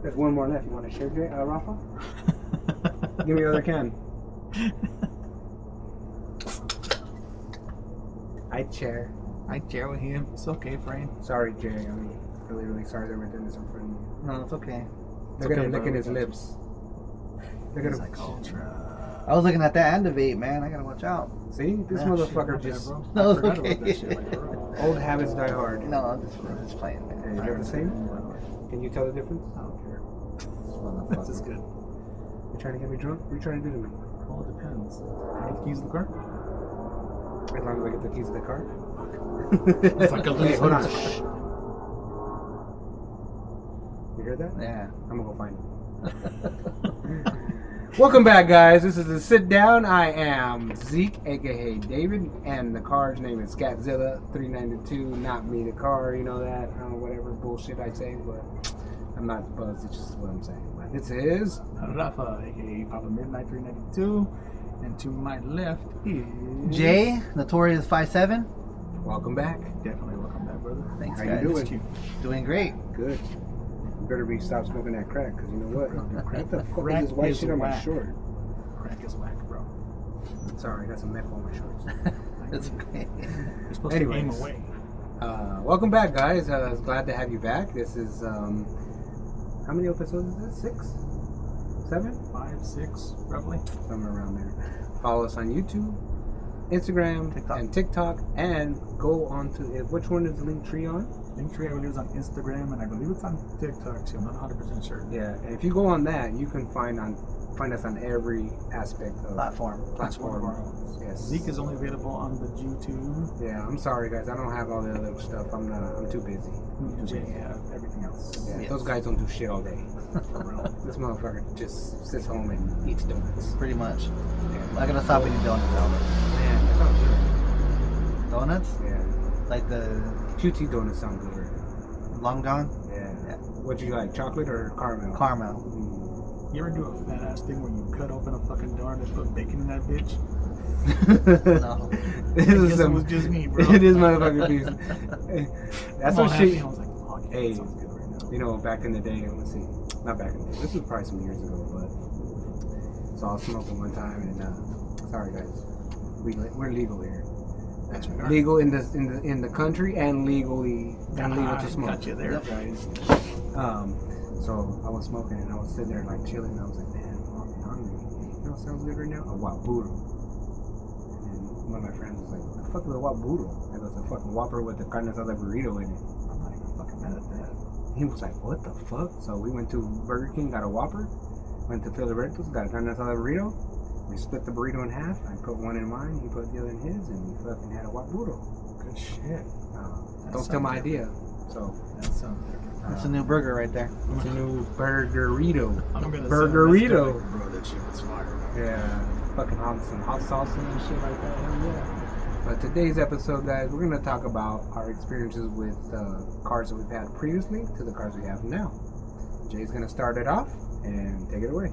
There's one more left. You want to share, Rafa? Give me the other can. I chair with him. It's okay, Frank. Sorry, Jay. I'm really, really sorry that we're doing this in front of you. No, it's okay. Look at him licking his lips. Look at him. Like ultra. I was looking at that and debate, man. I gotta watch out. See, this motherfucker just. No, it's okay. Old habits die hard. No, I'm just playing, man. Hey, you got the same? Can you tell the difference? I don't care. This is good. You trying to get me drunk? What are you trying to do to me? Well, it depends. Can I get the keys to the car? As long as I get the keys to the car? Hey, hold on. You heard that? Yeah. I'm gonna go find it. Welcome back, guys. This is the sit down. I am Zeke, aka David, and the car's name is Scatzilla 392. Not me, the car. You know that? Whatever bullshit I say, but I'm not buzzed. It's just what I'm saying. But this is Rafa, aka Papa Midnight 392, and to my left is Jay, Notorious 5'7". Welcome back. Definitely welcome back, brother. Thanks, How guys. you doing? Doing great. Good. You better be stop smoking that crack, because you know what? What the fuck Crack is this white is shit on my whack. short? Crack is whack, bro. Sorry, that's a metal on my shorts. It's okay. You're supposed to aim Anyways. away. Welcome back, guys. I was glad to have you back. This is, how many episodes is this? 6? 7? 5, 6, roughly. Somewhere around there. Follow us on YouTube, Instagram, and TikTok, and go on to, which one is the link tree on? Linktree, I believe, is on Instagram, and I believe it's on TikTok too. I'm not 100% sure. Yeah, and if you go on that, you can find us on every aspect of Platform. Yes. Zeke is only available on the YouTube. Yeah, I'm sorry, guys. I don't have all the other stuff. I'm too busy. Jay have everything else. Yeah, Yes. those guys don't do shit all day. For real. This motherfucker just sits home and eats donuts. Pretty much. Yeah. I gotta stop eating donuts now. Man, that sounds good. Donuts? Yeah. Like the QT donuts sound good. Long John? Yeah. Yeah. What you like, chocolate or caramel? Caramel. You ever do a fat ass thing where you cut open a fucking door and just put bacon in that bitch? No. This I is guess some, it was just me, bro. It is motherfucking piece. That's I'm all what happy. shit. I was like, fuck yeah, Hey, that sounds good right now. you know, back in the day, let's see, not back in the day. This was probably some years ago, but so I was smoking one time, and sorry guys, we're legal here. That's right. Legal in the country and legal to smoke. Got you there, Yep. guys. So I was smoking and I was sitting there like chilling. And I was like, man, I'm hungry. You know what sounds good right now? A Whopper. And then one of my friends was like, what the fuck is a Whopper? And it was a fucking Whopper with the carne asada burrito in it. I'm not even fucking mad at that. He was like, what the fuck? So we went to Burger King, got a Whopper, went to Filiberto's, got a carne asada burrito. We split the burrito in half. I put one in mine, he put the other in his, and we fucking had a Whopper. Good shit. Don't steal my idea. So That sounds good. That's a new burger right there. it's a new burgerito. I'm gonna Burgerito. say, bro, that shit was fire. Yeah, fucking some hot sauce and shit like that. Hell yeah. But today's episode, guys, we're gonna talk about our experiences with cars that we've had previously to the cars we have now. Jay's gonna start it off and take it away.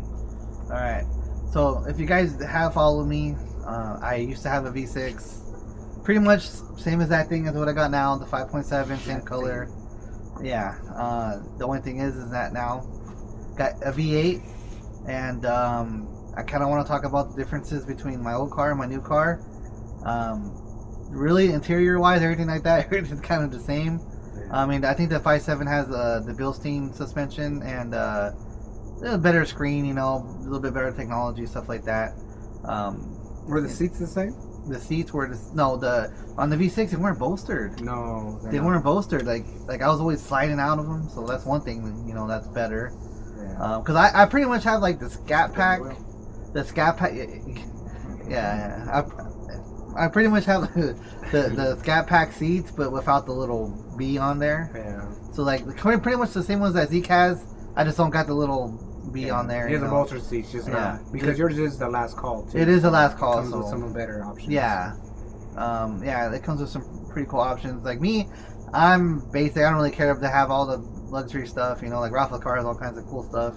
Alright. So, if you guys have followed me, I used to have a V6. Pretty much same as that thing as what I got now, the 5.7, same color. Yeah. The only thing is that now got a V8, and I kind of want to talk about the differences between my old car and my new car. Really, interior-wise, everything like that, everything's kind of the same. I mean, I think the 5.7 has the Bilstein suspension and a better screen, you know, a little bit better technology, stuff like that. Were the seats the same? The seats were on the V6 they weren't bolstered. No, They weren't bolstered. Like I was always sliding out of them, so that's one thing, you know, that's better. Yeah. Because I pretty much have like the Scat Pack. The Scat Pack. Yeah. I pretty much have the Scat Pack seats, but without the little B on there. Yeah. So like pretty much the same ones that Zeke has. I just don't got the little B on there. He has you a know. bolster seats, just not because yours is the last call too. It is the last call, Comes with so some better options. yeah. Yeah, it comes with some pretty cool options. Like me, I'm basic. I don't really care to have all the luxury stuff. You know, like Rafa car has all kinds of cool stuff.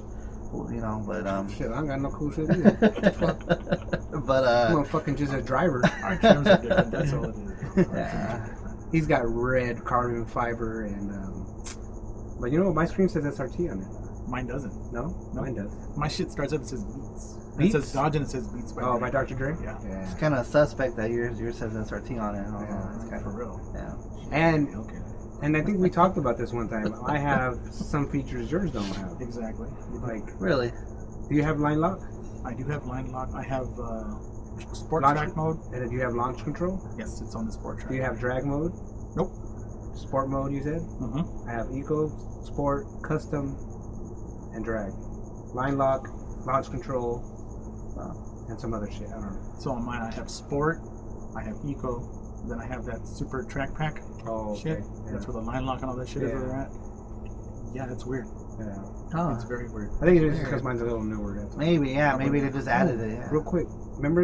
You know, but Shit, I ain't got no cool shit either. What the fuck? but I'm fucking just a driver. Our terms are different. That's all it is. yeah. He's got red carbon fiber and. But you know what? My screen says SRT on it. Mine doesn't. No, mine does. My shit starts up. It says Beats. Beats? It says Dodge and it says Beats. Oh, by Dr. Dre. Yeah. It's kind of suspect that yours says SRT on it. Yeah, It's kind For real. yeah. And Okay. and I think we talked about this one time. I have some features yours don't have. Exactly. Like, Really? do you have line lock? I do have line lock. I have sport Launch- track mode. And then do you have launch control? Yes, it's on the sport track. Do you have drag mode? Nope. Sport mode, you said? Mm-hmm. I have eco, sport, custom, and drag. Line lock, launch control, and some other shit. I don't know. So on mine, I have sport. I have eco. Then I have that super track pack Oh, okay. shit. Yeah. That's where the line lock and all that shit is Yeah. where they're at. Yeah, that's weird. Yeah. Oh, It's very weird. I think it's just because mine's a little newer. That's all. maybe, yeah. Maybe they just added it. Yeah. Real quick, remember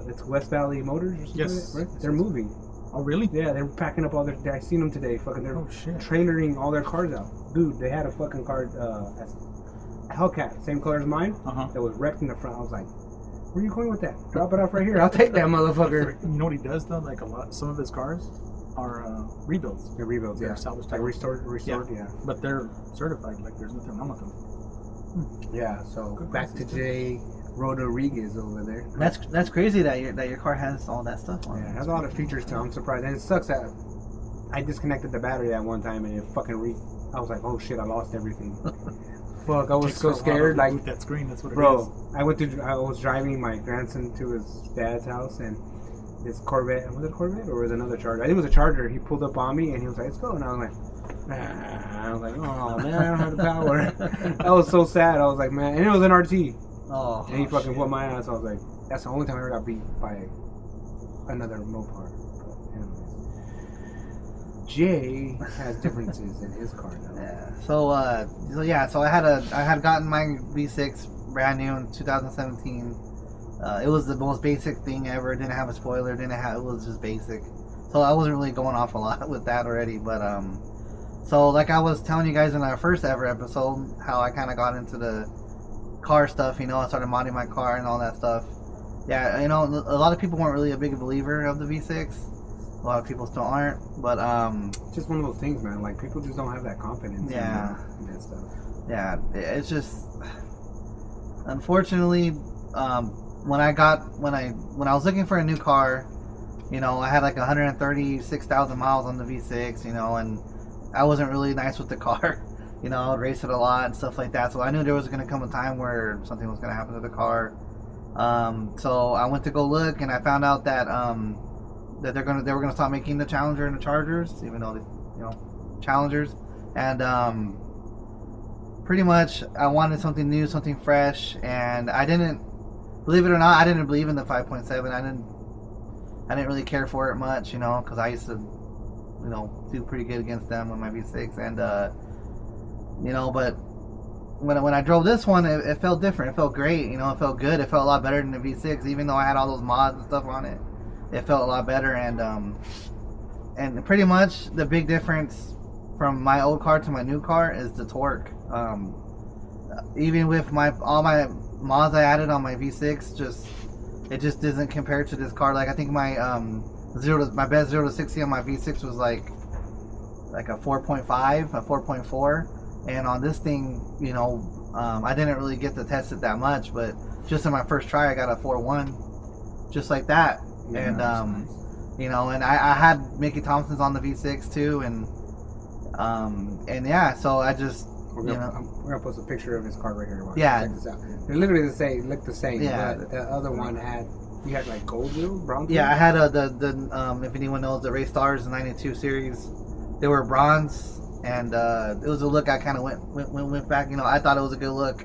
it's West Valley Motors or something? Yes. Right? They're moving. Oh, really? Yeah, they're packing up all their. I seen them today. Fucking, they're Oh, shit. trailering all their cars out. Dude, they had a fucking car, a Hellcat, same color as mine, Uh-huh. that was wrecked in the front. I was like, where are you going with that? Drop it off right here. I'll take that motherfucker. You know what he does, though? Like, some of his cars are rebuilds. The rebuilds, They're yeah. salvage Like tires. restored, yeah. But they're certified. Like, there's nothing wrong with them. Yeah, so Good back to system. Jay Rodriguez over there. That's crazy that your car has all that stuff on Yeah, it. it has a lot of features too. I'm surprised. And it sucks that I disconnected the battery at one time and it fucking I was like, oh shit, I lost everything. Fuck, I was Takes so a while to scared. Like, reboot that screen. That's what it bro, is. I was driving my grandson to his dad's house and this Corvette, was it a Corvette or was it another Charger? I think it was a Charger. He pulled up on me and he was like, let's go. And I was like, nah. I was like, oh man, I don't have the power. I was so sad. I was like, man, and it was an RT. Oh, And he fucking whooped my ass. I was like, that's the only time I ever got beat by another Mopar. But anyways, Jay has differences in his car now. yeah. So I had gotten my V6 brand new in 2017. It was the most basic thing ever. Didn't have a spoiler. It was just basic. So I wasn't really going off a lot with that already. But so like I was telling you guys in our first ever episode, how I kind of got into the car stuff. You know, I started modding my car and all that stuff. Yeah, you know, a lot of people weren't really a big believer of the V6. A lot of people still aren't. But It's just one of those things, man. Like, people just don't have that confidence Yeah. in that stuff. yeah, it's just unfortunately when I was looking for a new car, you know, I had like 136,000 miles on the V6, you know, and I wasn't really nice with the car. You know, I would race it a lot and stuff like that. So I knew there was going to come a time where something was going to happen to the car. So I went to go look, and I found out that that they were gonna stop making the Challenger and the Chargers, even though they, you know, Challengers. And pretty much I wanted something new, something fresh, and I didn't, believe it or not, I didn't believe in the 5.7. I didn't really care for it much, you know, because I used to, you know, do pretty good against them with my V6, and you know, but when I drove this one, it felt different. It felt great, you know, it felt good. It felt a lot better than the V6, even though I had all those mods and stuff on it. It felt a lot better, and pretty much the big difference from my old car to my new car is the torque. Even with all my mods I added on my V6, it just doesn't compare to this car. Like, I think my my best 0 to 60 on my V6 was like a 4.5, a 4.4, and on this thing, you know, I didn't really get to test it that much, but just in my first try, I got a 4.1, just like that. Yeah, And nice. you know, and I had Mickey Thompson's on the V6 too, and yeah, so I just, We're gonna post a picture of his car right here. Watch. Yeah. Check this out. They're literally look the same. Yeah. But the other one you had like gold wheels, brown. yeah, I wheels? had the if anyone knows the Race Stars 92 series, they were bronze, and it was a look I kind of went back. You know, I thought it was a good look.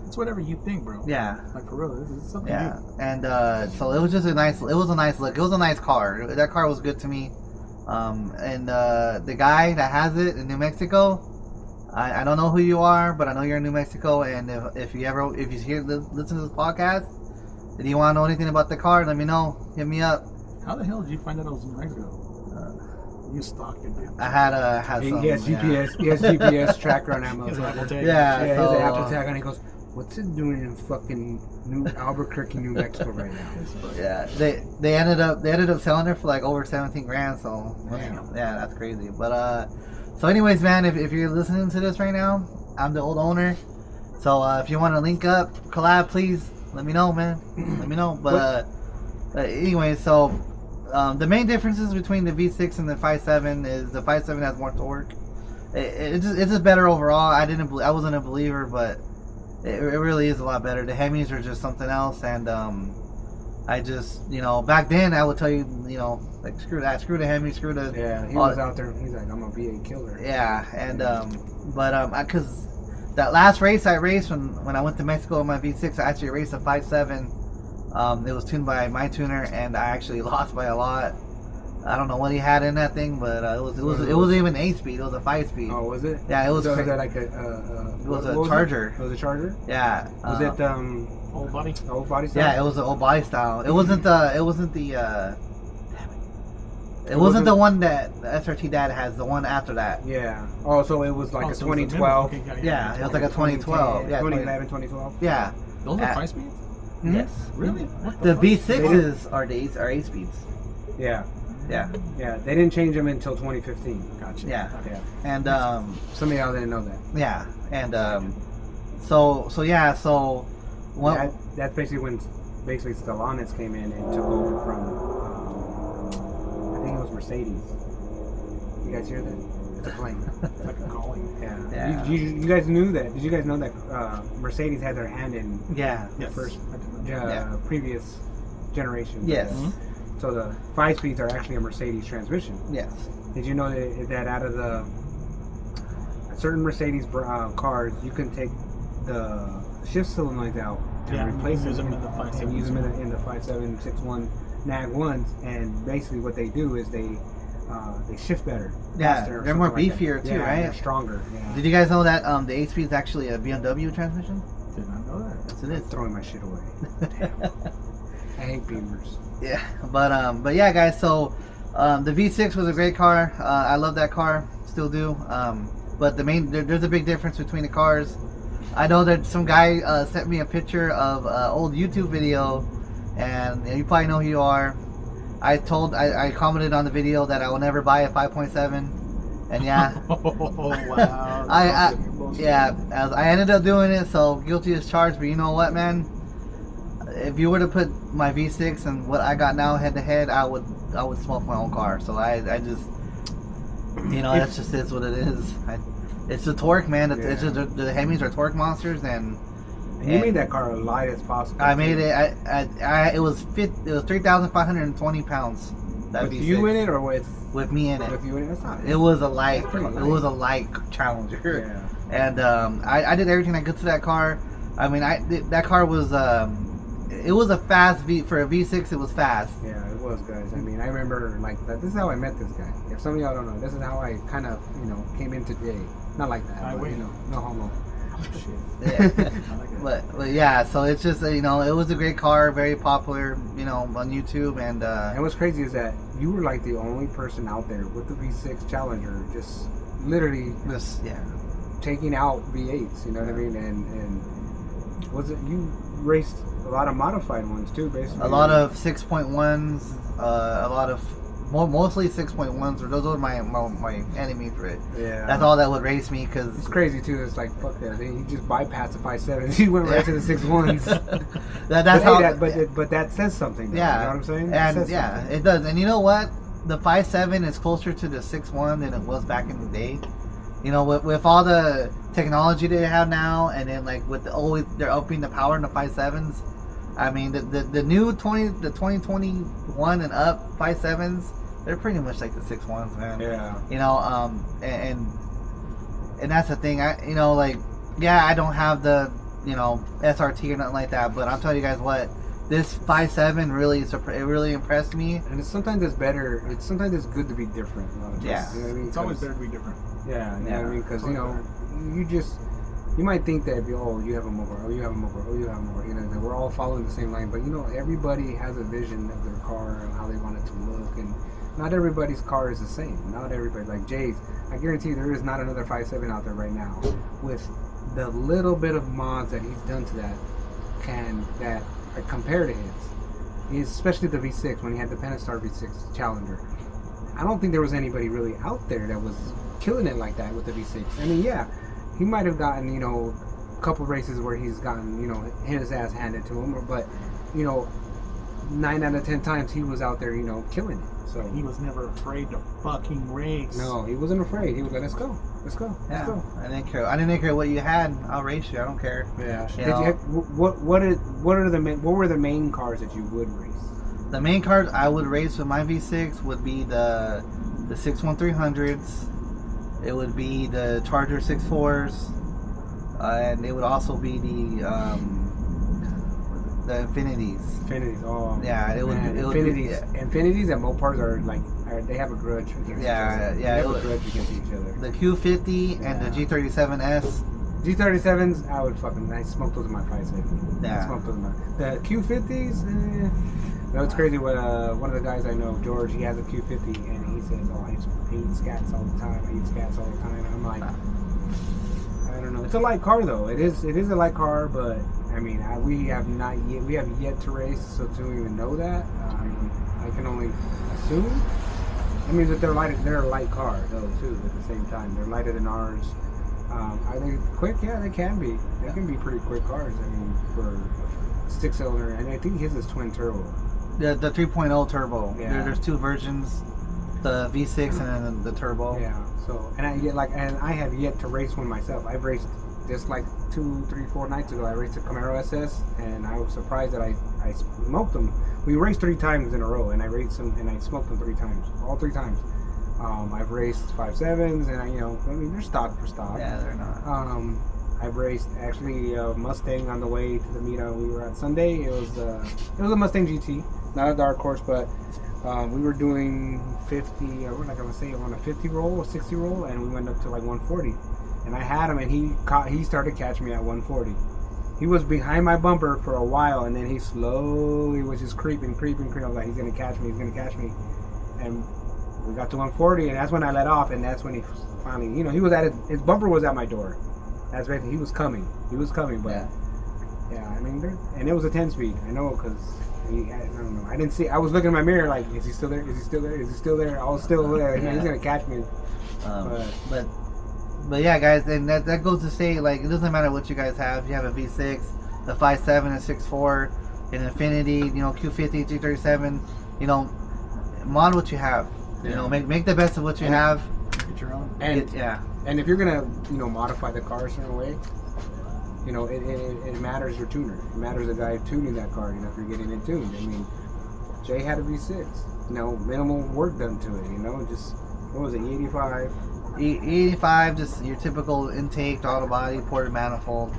It's whatever you think, bro. Yeah. Like, for real, this is something Yeah, new. and so it was just a nice look. It was a nice car. That car was good to me. And the guy that has it in New Mexico, I don't know who you are, but I know you're in New Mexico. And if you listen to this podcast, and you want to know anything about the car, let me know. Hit me up. How the hell did you find out I was in New Mexico? You stalked it, dude. I had some. He has GPS tracker on that He has an Apple motherfucker. tag. Yeah, Yeah, so, he has an Apple tag on. He goes, what's it doing in fucking New Albuquerque, New Mexico right now? Yeah, they ended up selling it for like over 17 grand. So Damn. yeah, that's crazy. But so anyways, man, if you're listening to this right now, I'm the old owner. So if you want to link up, collab, please let me know, man. Let me know. But anyway, so the main differences between the V6 and the 5.7 is the 5.7 has more torque. It's just better overall. I wasn't a believer, but it really is a lot better. The Hemis are just something else, and I just, back then I would tell you, like screw that, screw the Hemi, screw the. Yeah, he was out there. He's like, I'm a V8 killer. Yeah, and because that last race I raced when I went to Mexico with my V6, I actually raced a 5.7. It was tuned by my tuner, and I actually lost by a lot. I don't know what he had in that thing, but it was even 8-speed. It was a 5-speed. Oh, was it? Yeah, it was. So was that like it was a Charger. It was a Charger. Yeah. Was it old body? Old body style? Yeah, it was an old body style. It wasn't the. It wasn't the. It wasn't the one that the SRT Dad has. The one after that. Yeah. Oh, so it was like a 2012. Yeah, it was like a 2012. Yeah, 2011, 2012. Yeah. Those are 5-speeds? Mm-hmm. Yes. Really? The V6s are 8-speeds. Yeah. Yeah. Yeah. They didn't change them until 2015. Gotcha. Yeah. Yeah. And some of y'all didn't know that. yeah, and so one. That's basically when Stellantis came in and took over from I think it was Mercedes. You guys hear that? It's a plane. It's like a calling. Yeah. You guys knew that? Did you guys know that Mercedes had their hand in Yeah. the Yes. first Yeah. previous generation? Yes. So the 5-speeds are actually a Mercedes transmission. Yes. Did you know that out of the certain Mercedes cars, you can take the shift solenoids out and replace use them in the 5.7 and use them in the 5.761 NAG ones, and basically what they do is they shift better. Yeah, faster, or they're more something like beefier that. too, Yeah, right? They're stronger. Yeah. Did you guys know that the 8-speed is actually a BMW transmission? Did not know that. Yes, it I'm is. throwing my shit away. I hate Beamers. Yeah, but yeah, guys. So the V6 was a great car. I love that car, still do. But there's a big difference between the cars. I know that some guy sent me a picture of an old YouTube video, and you probably know who you are. I commented on the video that I will never buy a 5.7, and yeah. Oh wow. I ended up doing it, so guilty as charged. But you know what, man? If you were to put my V6 and what I got now head to head, I would smoke my own car. So I just, that's just is what it is. It's the torque, man. It's just the Hemis are torque monsters, and you made that car as light as possible. I made it. It was 3,520 pounds. That with V6. you in it or with me in it? With you in it, that's not. It was a light. Pretty light. It was a light Challenger. Yeah. And I did everything I could to that car. I mean, that car was it was a fast for a V6. It was fast. Yeah, it was, guys. I mean, I remember like that. This is how I met this guy. If some of y'all don't know, this is how I kind of came in today. Not like that, but, no homo. Oh, shit. Yeah. I like that. but yeah, so it's just it was a great car, very popular, on YouTube, and what's crazy is that you were like the only person out there with the V6 Challenger, just literally taking out V8s. You know what I mean? And was it you raced a lot of modified ones too, basically? A lot of 6.1s, a lot of mostly 6.1s. Those are my enemies for it. Yeah, that's all that would race me, because it's crazy too. It's like fuck that. He just bypassed the 5.7s. He went right to the 6.1s. But that says something. Though, yeah, you know what I'm saying? And it does. And you know what? The 5.7 is closer to the 6.1 than it was back in the day. With all the technology they have now, and then like they're upping the power in the 5.7s. I mean, the new 2021 and up 5.7s, they're pretty much like the 6.1s, man. Yeah. And that's the thing. I don't have the SRT or nothing like that, but I'll tell you guys what, this 5.7 really impressed me. And sometimes it's better. Sometimes it's good to be different. Yeah. You know what I mean? It's always better to be different. Yeah. You know what I mean? Because you might think that you have them over, you have them over, you have them over. That we're all following the same line, but everybody has a vision of their car and how they want it to look, and not everybody's car is the same. Not everybody, like Jay's, I guarantee there is not another 5.7 out there right now with the little bit of mods that he's done to that compare to his, especially the V6 when he had the Pentastar V6 Challenger. I don't think there was anybody really out there that was killing it like that with the V6. I mean, yeah, he might have gotten, you know, a couple races where he's gotten, you know, his ass handed to him, but, you know, 9 out of 10 times he was out there, you know, killing it. So He was never afraid to fucking race. no, he wasn't afraid. He was like, let's go. Yeah, I didn't care. I didn't care what you had. I'll race you. I don't care. Yeah. You Did know. you have, what were the main cars that you would race? The main cars I would race with my V6 would be the 61300s. It would be the Charger 64s, and it would also be the Infinities. Infinities. Oh. Yeah, it would. Man, It would Infinities. Be, Infinities and Mopars are like they have a grudge against each Yeah, other. yeah, They it have a would- grudge against each other. the Q50 and the Yeah. G37S. G37s, I smoked those in my 570. Yeah. I smoked those in my. The Q50s, no, it's crazy. What one of the guys I know, George, he has a Q50 and he says, "Oh, I eat scats all the time. I eat scats all the time." And I'm like, I don't know. It's a light car though. It is a light car, but I mean, we have yet to race, so to even know that, I can only assume. I mean that they're a light car though too. At the same time, they're lighter than ours. Are they quick? Yeah, they can be. They can be pretty quick cars. I mean, for a 6-cylinder, and I think his is twin turbo. The 3.0 turbo. Yeah. There's two versions, the V6 and then the turbo. Yeah. So, and I have yet to race one myself. I've raced just like 2, 3, 4 nights ago. I raced a Camaro SS, and I was surprised that I smoked them. We raced 3 times in a row, and I raced them and I smoked them 3 times, all 3 times. I've raced 5.7s, and I mean, they're stock for stock. Yeah, they're not. I've raced actually a Mustang on the way to the meetup we were at Sunday. It was a Mustang GT, not a dark horse, but we were doing 50. We're not gonna say on a 50 roll, a 60 roll, and we went up to like 140. And I had him, and he started catching me at 140. He was behind my bumper for a while, and then he slowly was just creeping. I was like, he's gonna catch me, and we got to 140, and that's when I let off, and that's when he finally, he was at his bumper was at my door. That's basically, he was coming, but yeah, I mean, and it was a 10-speed. I know, because I don't know, I didn't see. I was looking in my mirror like, is he still there? I was still there. Yeah. He's gonna catch me. But yeah, guys, and that goes to say, like, it doesn't matter what you guys have. You have a V6, a 5.7, a 6.4, an Infinity, Q50, G37, mod what you have. Yeah. Make the best of what you have. Get your own. And if you're gonna, modify the car a certain way, it matters your tuner. It matters the guy tuning that car. If you're getting it tuned. I mean, Jay had a V6. Minimal work done to it. Just what was it, E85? E85, just your typical intake, auto body, ported manifold.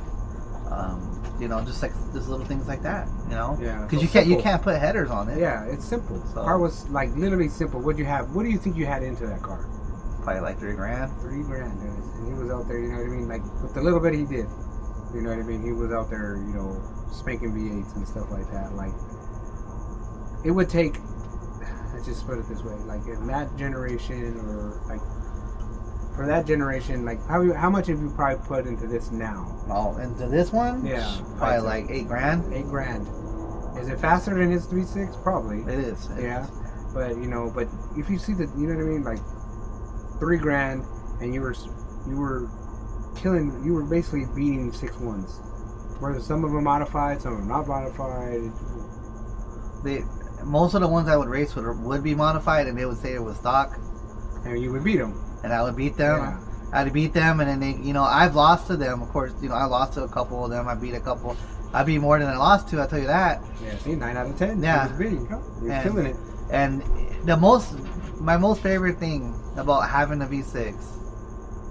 Just like just little things like that. Yeah. Because So you can't put headers on it. Yeah, it's simple. So- The car was like literally simple. What do you think you had into that car? Probably like $3,000. $3,000, guys. And he was out there, like with the little bit he did. He was out there, spanking V8s and stuff like that. Like, it would take, let's just put it this way, like in that generation, or like for that generation, like how much have you probably put into this now? Oh, into this one? Yeah, Probably like $8,000. $8,000. Is it faster than his V6? Probably. It is. Yeah, but but if you see like $3,000, and you were basically beating 6.1s. Whether some of them modified, some of them not modified. Most of the ones I would race would be modified, and they would say it was stock, And you would beat them. and I would beat them. Yeah. I'd beat them, and then they, I've lost to them. Of course, I lost to a couple of them. I beat a couple. I beat more than I lost to. I'll tell you that. Yeah, see, 9 out of 10. Yeah. He was beating. He was And- killing it. And my most favorite thing about having a V6,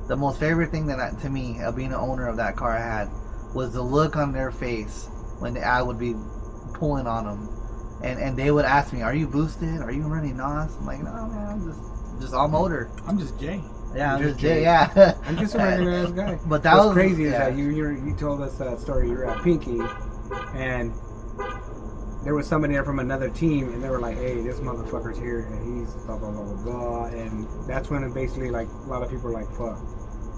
the most favorite thing to me of being an owner of that car I had, was the look on their face when I would be pulling on them, and they would ask me, "Are you boosted? Are you running NOS?" I'm like, "No, man, I'm just all motor." I'm just Jay. Yeah, I'm Just just Jay. Jay. Yeah. I'm just a regular ass guy. But that What's was crazy is yeah. that you told us that story. You were at Pinky, and there was somebody there from another team, and they were like, "Hey, this motherfucker's here, and he's blah blah blah blah blah." And that's when it basically, like, a lot of people were like, "Fuck."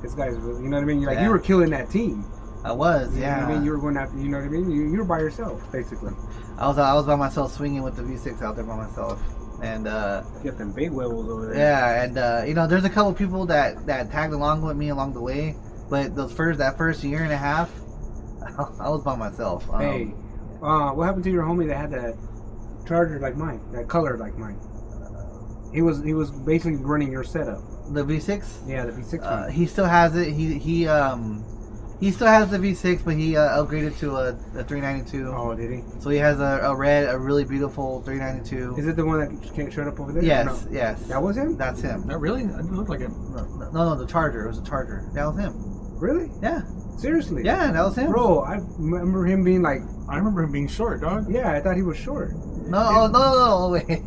this guy's really, you know what I mean? Like Yeah. you were killing that team. I was, You yeah. know what I mean? You were going after, you know what I mean? You were by yourself, basically. I was by myself swinging with the V6 out there by myself, and You got them big levels over there. yeah, and you know, there's a couple people that tagged along with me along the way, but that first year and a half, I was by myself. Hey, what happened to your homie that had that charger like mine, that color like mine? He was basically running your setup. The V6. Yeah, the V6 one. He still has it. He still has the V6, but he upgraded to a 392. Oh, did he? So he has a really beautiful 392. Is it the one that showed up over there? Yes, No? yes. That was him? That's him. That really? It didn't look like it. No, the Charger. It was a Charger. That was him. Really? Yeah. Seriously? Yeah, that was him. Bro, I remember him being like, I remember him being short, dog. yeah, I thought he was short. No, wait.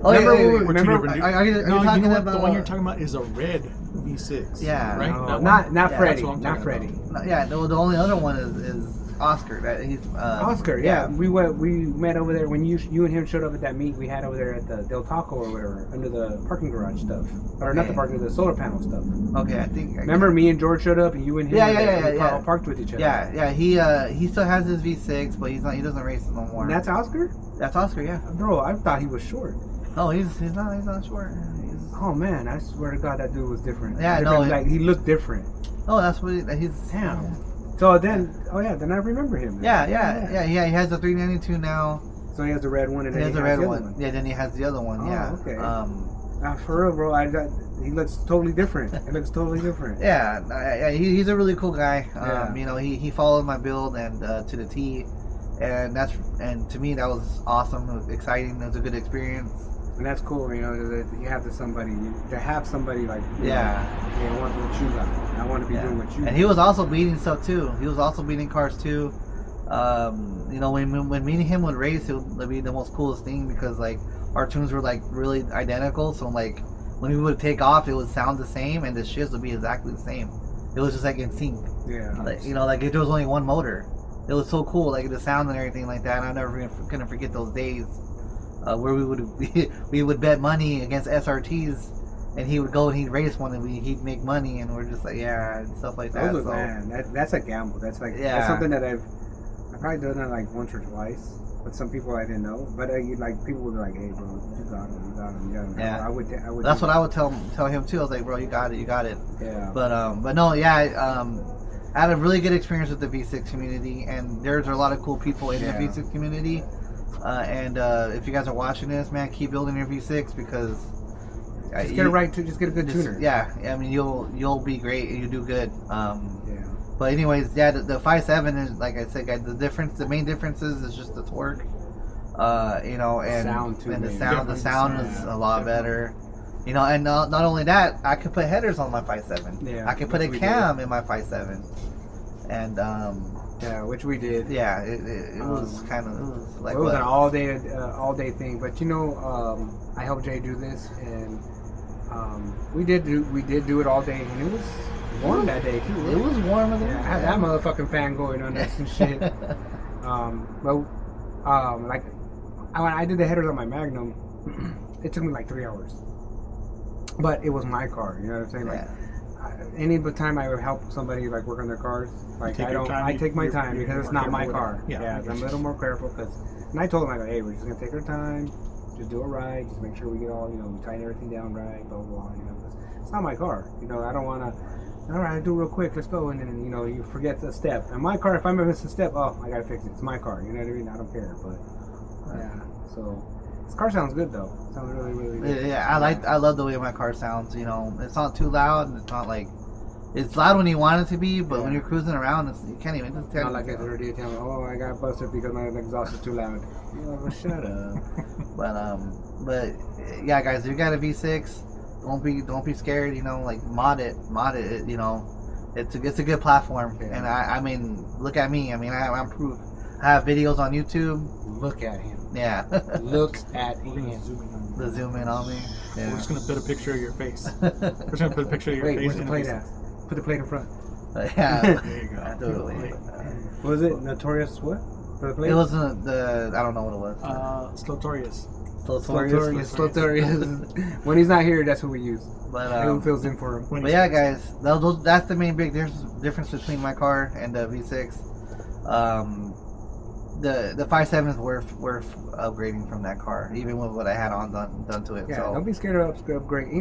Oh, Remember wait, when- wait. remember- Are you No, talking you know what? about The one you're talking about is a red V6. Yeah. Right? No, That one? not Yeah, Freddie. that's what I'm Not talking Freddie. No, yeah, the only other one is Oscar. That he's Oscar, yeah. We met over there when you and him showed up at that meet we had over there at the Del Taco or whatever, under the parking garage stuff. Or not the Okay. parking, the solar panel stuff. Okay, I think. Remember me and George showed up and you and him Yeah, were yeah, there, yeah, we yeah. all parked with each other. Yeah. He still has his V6, but he doesn't race it no more. And that's Oscar? That's Oscar, yeah. Bro, I thought he was short. No, he's not short. Oh man, I swear to God that dude was different. Yeah, different, no, like he looked different. Oh, that's what he's. Damn. So then, then I remember him. Yeah. He has the 392 now. So he has the red one and He then has the red other one. Yeah, then he has the other one. Oh, Yeah. okay. For real, bro, he looks totally different. He looks totally different. Yeah, he's a really cool guy. Yeah. You know, he followed my build and to the T, and to me that was awesome. It was exciting. It was a good experience. And that's cool, you know, that you have somebody like, Yeah. I want what you got. I want to be doing what you. And he was also beating stuff too. He was also beating cars too. You know, when me and him would race, it would be the most coolest thing because like our tunes were like really identical. So like when we would take off, it would sound the same, and the shifts would be exactly the same. It was just like in sync. Yeah. Like, you know, like if there was only one motor, it was so cool, like the sound and everything like that. And I never gonna forget those days where we would bet money against SRTs. And he would go and he'd race one and he'd make money, and we're just like, yeah, and stuff like that. Those So, are, man, that's a gamble. That's like Yeah. that's something that I've probably done it like once or twice. But some people I didn't know. But like people would be like, hey, bro, you got him. Yeah. I would. That's what I would tell him too. I was like, bro, you got it. Yeah. But no, yeah, I had a really good experience with the V6 community, and there's a lot of cool people in Yeah. the V6 community. And if you guys are watching this, man, keep building your V6 because Just get it right. Just get a good tuner. Yeah, I mean you'll be great. You do good. Yeah. But anyways, yeah, the 5.7 is, like I said, guys, the main differences is just the torque. You know, and Sound too, and the man. sound Definitely is sound. a lot better. You know, and not only that, I could put headers on my 5.7. Yeah, I could put a which we cam in my 5.7, and Yeah, which we did. yeah, it was kind of like it was what? an all day thing. But you know, I helped Jay do this, and we did do it all day, and it was warm that day too. It was warm in Yeah, there. I had that motherfucking fan going on us and shit. Like when I did the headers on my Magnum, it took me like 3 hours. But it was my car, you know what I'm saying? Like any time I would help somebody like work on their cars, like Take your time, I take my you're time more because it's not my careful with car. it. Yeah, I'm a little more careful because. And I told him, I go, hey, we're just gonna take our time, just do it right, just make sure we get all, we tighten everything down right, blah blah blah. It's not my car. I don't wanna. All right, do it real quick. Let's go, and then you forget the step. And my car, if I miss a step, I gotta fix it. It's my car. You know what I mean? I don't care. But yeah, so this car sounds good though. It sounds really, really good. Yeah, I love the way my car sounds. You know, it's not too loud, and it's not like it's loud when you want it to be, but when you're cruising around, you can't even. It's Not like it's already telling me, oh, I got busted because my exhaust is too loud. Well, shut up. But yeah, guys, if you got a V6, don't be scared. Like mod it. You know, it's a good platform, and I mean, look at me. I mean, I'm proof. I have videos on YouTube. Look at him. Yeah. Look at We're gonna him. zoom in on you. The zoom in on me. Yeah. We're just gonna put a picture of your face. We're just gonna put a picture of your Wait, face. where's the in a plate V6. at? Put the plate in front. Yeah. There you go. Absolutely. What was it? Notorious what? For the plate? It wasn't the. I don't know what it was. Slotorius. Slotorius. When he's not here, that's who we use. But Who fills in for him? But yeah, guys, that's the main big difference between my car and the V6. The 5.7 is worth upgrading from that car, even with what I had done to it. Yeah, so don't be scared of upgrade.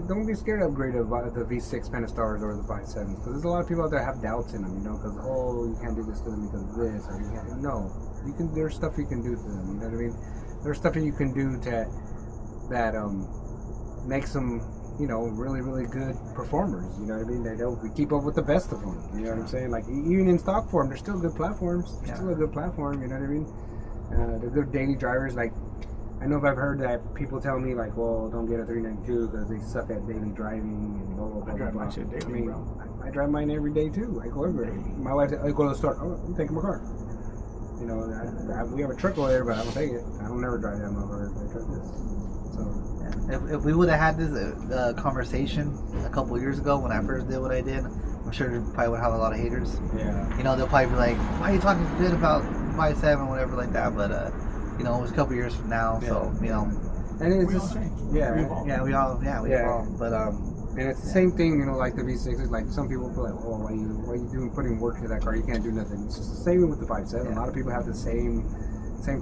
Don't be scared to upgrade the V6 Pentastars or the 5.7s, because there's a lot of people out there have doubts in them, you know, because you can't do this to them because of this, or you can't. No, you can. There's stuff you can do to them. You know what I mean? There's stuff that you can do that makes them, you know, really, really good performers. You know what I mean? We keep up with the best of them. You know what I'm saying? Like, even in stock form, they're still good platforms. They're still a good platform. You know what I mean? They're good daily drivers. Like, I know if I've heard that people tell me, like, well, don't get a 392 because they suck at daily driving and blah, blah, blah. I drive blah. my shit daily, I mean, bro. I drive mine every day, too. I go everywhere. My wife said, I go to the store. Oh, I'm taking my car. You know, we have a truck over there, but I don't take it. I don't never drive that motherfucker. I drive this. So... If we would have had this conversation a couple years ago when I first did what I did, I'm sure we probably would have a lot of haters. Yeah. You know, they'll probably be like, "Why are you talking good about 5.7, whatever like that?" But you know, it was a couple years from now, so you know. And it's We all just change. yeah, We evolved. But and it's the same thing, you know, like the V6 is like some people feel like, oh, why you putting work into that car? You can't do nothing. It's just the same with the 5.7. A lot of people have the same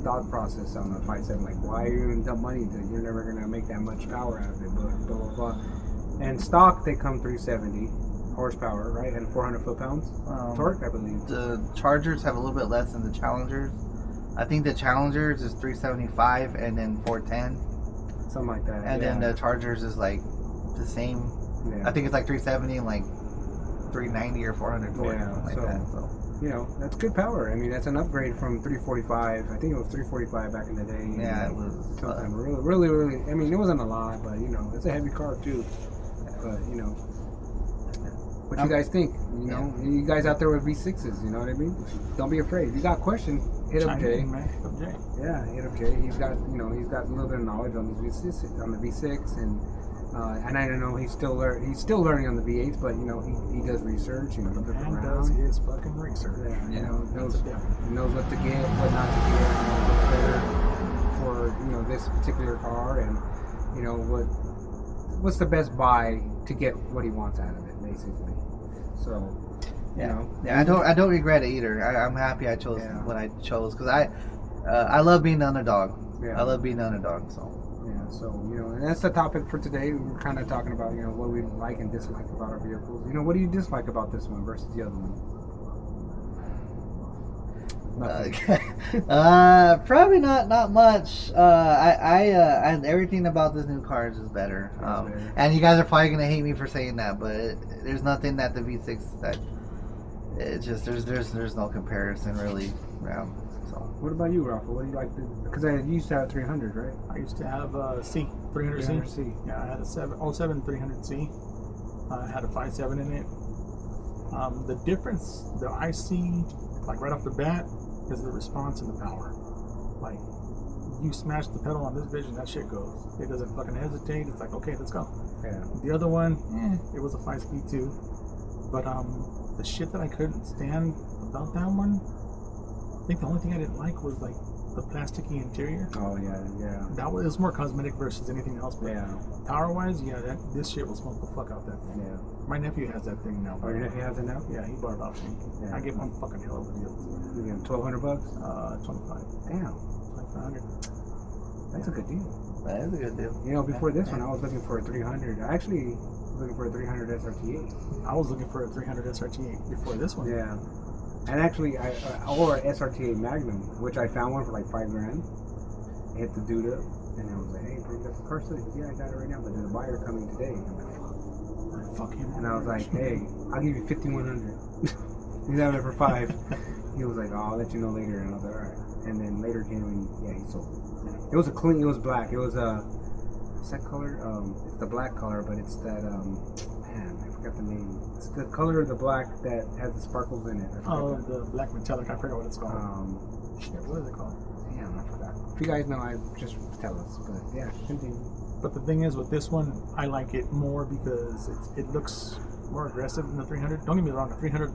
thought process on the 5.7. Like, why are you going to dump money into it? You're never going to make that much power out of it, blah, blah, blah, blah. And stock, they come 370 horsepower, right? And 400 foot-pounds torque, I believe. The Chargers have a little bit less than the Challengers. I think the Challengers is 375 and then 410. Something like that. And then the Chargers is like the same. Yeah. I think it's like 370 and like 390 or 400 torque, something like that. So. You know, that's good power. I mean, that's an upgrade from 345. I think it was 345 back in the day. Yeah, it was. Sometime really. I mean, it wasn't a lot, but you know, it's a heavy car too. But you know, what you guys think? You know, you guys out there with V6s, you know what I mean? Don't be afraid. If you got questions, hit up Jay. Yeah, hit up Jay. He's got a little bit of knowledge on the V6, and I don't know, he's still learning on the V8s, but you know, he does research, you know, he does his fucking research. Yeah, you know, knows what to get, what not to get, you know, what's better for, you know, this particular car, and you know, what's the best buy to get what he wants out of it, basically. So, you know, I don't regret it either. I'm happy I chose what I chose, because I love being the underdog. Yeah. I love being the underdog. So. Yeah, so, you know, and that's the topic for today. We're kind of talking about, you know, what we like and dislike about our vehicles. You know, what do you dislike about this one versus the other one? Probably not much. I everything about this new car is just better. And you guys are probably gonna hate me for saying that, but there's nothing that the V6 that it's just there's no comparison really. So. What about you, Rafa? What do you like? Because I used to have a 300, right? I used to have a C, 300C. Yeah, I had a 07 300C. I had a 5.7 in it. The difference that I see, like right off the bat, is the response and the power. Like, you smash the pedal on this Vision, that shit goes. It doesn't fucking hesitate. It's like, okay, let's go. Yeah. The other one, it was a 5-speed too. But the shit that I couldn't stand about that one, I think the only thing I didn't like was like the plasticky interior. Oh yeah. That was more cosmetic versus anything else. But yeah. Power wise, this shit will smoke the fuck out that thing. Yeah. My nephew has that thing now. Oh, your nephew has it now? Yeah, he bought it off me. Yeah. I gave him a fucking hell of a deal. You get $1,200? 25. Damn. 2,500. That's a good deal. That is a good deal. You know, before this one, I was looking for a 300. I actually was looking for a 300 SRT8. I was looking for a 300 SRT8 before this one. Yeah. And actually, or an SRT8 Magnum, which I found one for like $5,000. I hit the dude up, and I was like, "Hey, bro, you got the car still?" He goes, "Yeah, I got it right now, but there's a buyer coming today." I'm like, "Fuck him!" And I was like, "Hey, I'll give you $5,100." He's having it for $5,000. He was like, "Oh, I'll let you know later." And I was like, "All right." And then later came and he sold it. It was it was black. It was what's that color? It's the black color, but it's that man, I forgot the name. It's the color of the black that has the sparkles in it. The black metallic. I forgot what it's called. Shit, what is it called? Damn, I forgot. If you guys know, just tell us. But yeah, continue. But the thing is, with this one, I like it more because it looks more aggressive than the 300. Don't get me wrong, the 300,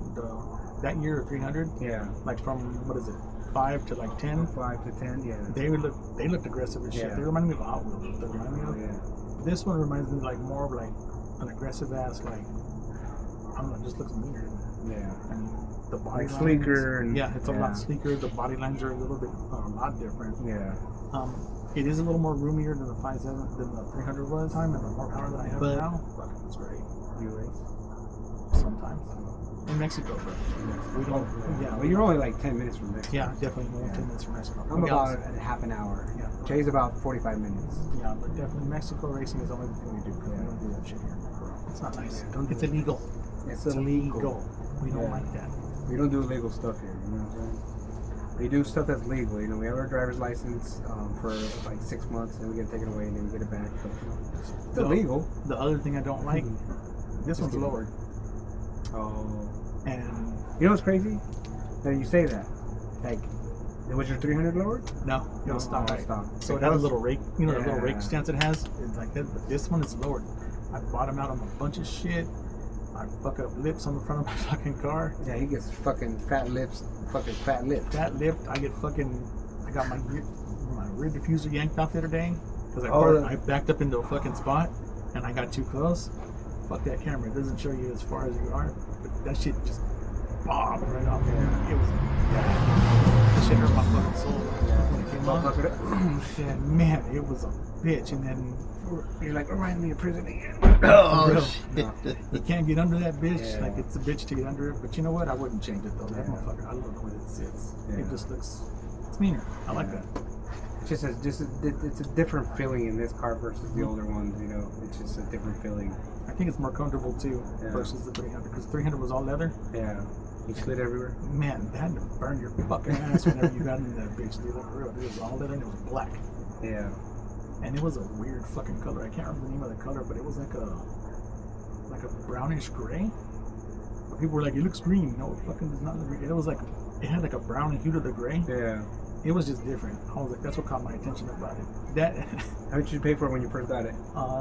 that year of 300. Yeah. Like from, what is it, 5 to like 10. 5 to 10, yeah. They looked aggressive as shit. Yeah. They remind me of Hot Wheels. They remind me of. Yeah. This one reminds me like more of like an aggressive ass, like, I don't know, it just looks meaner. Yeah. And the body lines, sleeker. And, yeah, it's a lot sleeker. The body lines are a lot different. Yeah. It is a little more roomier than the 5.7 than the 300 was time, and the more power that I have now, fucking it's great. You race? Sometimes. In Mexico, bro. We don't. Yeah, Well, you're only like 10 minutes from Mexico. yeah, definitely more than 10 minutes from Mexico. I'm about a half an hour. Yeah. Jay's about 45 minutes. Yeah, but definitely Mexico racing is the only thing we do. Because we don't do that shit here. It's not nice. It's illegal. It's It's illegal. illegal. We don't like that. We don't do illegal stuff here, you know what I'm saying? We do stuff that's legal, you know. We have our driver's license for like 6 months, and we get it taken away, and then we get it back. But, you know, it's illegal. The other thing I don't like, this one's lowered. Oh. And You know what's crazy? That you say that. Like, was your 300 lowered? no, it was stock. Oh, stock. So it had a little rake, you know, the little Yeah. rake stance it has. It's like that, but this one is lowered. I bottom out on a bunch of shit. I fuck up lips on the front of my fucking car. Yeah, he gets fucking fat lips. Fucking fat lips. Fat lipped. I got my rear diffuser yanked off the other day because I backed up into a fucking spot and I got too close. Fuck that camera. It doesn't show you as far as you are. But that shit just bobbed right off there. It was bad. That shit hurt my fucking soul when it came off. Yeah, man, it was a bitch. And then You're like, remind me of prison again. Oh, shit. you can't get under that bitch. Yeah. Like, it's a bitch to get under it. But you know what? I wouldn't change it though. That Yeah. motherfucker, I love the way it sits. Yeah. It just looks, it's meaner. I like Yeah. that. It's it's a different feeling in this car versus the older ones, you know. It's just a different feeling. I think it's more comfortable too Yeah. versus the 300 because 300 was all leather. Yeah. You slid everywhere. Man, that had to burn your fucking ass whenever you got into that bitch, dude. Like, for real, it was all leather and it was black. Yeah. And it was a weird fucking color. I can't remember the name of the color, but it was like a brownish gray. But people were like, it looks green. No, it fucking does not look green. It was like, it had like a brown hue to the gray. Yeah. It was just different. I was like, that's what caught my attention about it. That, How much did you pay for it when you first got it?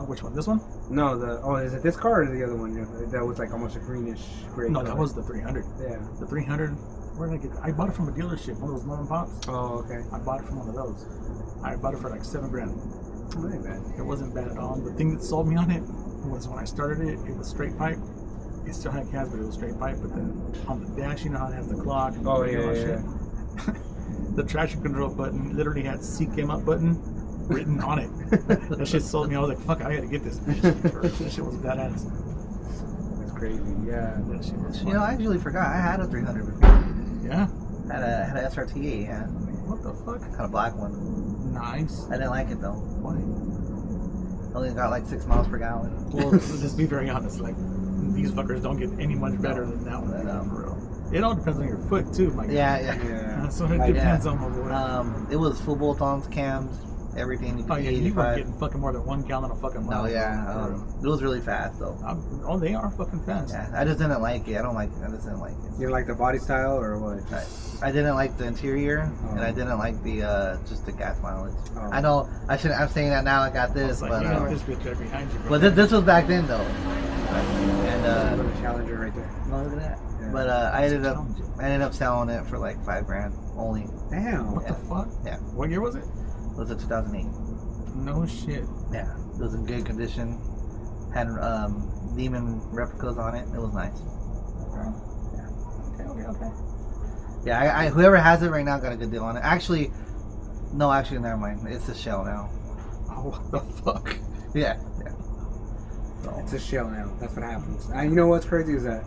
which one? This one? No, is it this car or the other one? That was like almost a greenish gray. No, color? that was the 300. Yeah. The 300, where did I get it? I bought it from a dealership, one of those mom and pops. Oh, okay. I bought it from one of those. I bought it for like $7,000. Oh, ain't bad. It wasn't bad at all. The thing that sold me on it was when I started it, it was straight pipe. It still had cats, but it was straight pipe. But then on the dash, you know how it has the clock. And Oh, all that yeah. shit. The traction control button literally had "C came up" button written on it. That shit sold me. I was like, "Fuck, I gotta get this." That shit was badass. That's crazy. Yeah. That shit was You know, fun. I actually forgot. I had a 300 before. Yeah. Had a SRT8, yeah. What the fuck? Had a black one. Nice. I didn't like it though. Why? Only got like 6 miles per gallon. Well, let's be very honest. Like, these fuckers don't get any much better than that one. No. For real. It all depends on your foot too, my guy. Yeah. Yeah. So it Like, depends yeah. on my boy. It was full bolt-ons, cams, everything. You could Oh yeah, get you were 85. getting fucking more than 1 gallon a fucking mile. No, yeah. For real. It was really fast though. Oh, they are fucking fast. Yeah, I just didn't like it. I just didn't like it. You like the body style or what? I didn't like the interior, and I Oh. didn't like the just the gas mileage. Oh. I know I shouldn't. I'm saying that now. I got I this, was like, but you got this bitch right behind you, bro. but this was back then though. And Little Challenger right there. look at that. Yeah. But I ended up selling it for like $5,000 only. Damn. What the fuck? Yeah. What year was it? It was a 2008. No shit. Yeah, it was in good condition. Had Demon replicas on it. It was nice. Okay. Yeah, I whoever has it right now got a good deal on it. Actually, never mind. It's a shell now. Oh, what the fuck? Yeah. So, It's a shell now. That's what happens. And you know what's crazy is that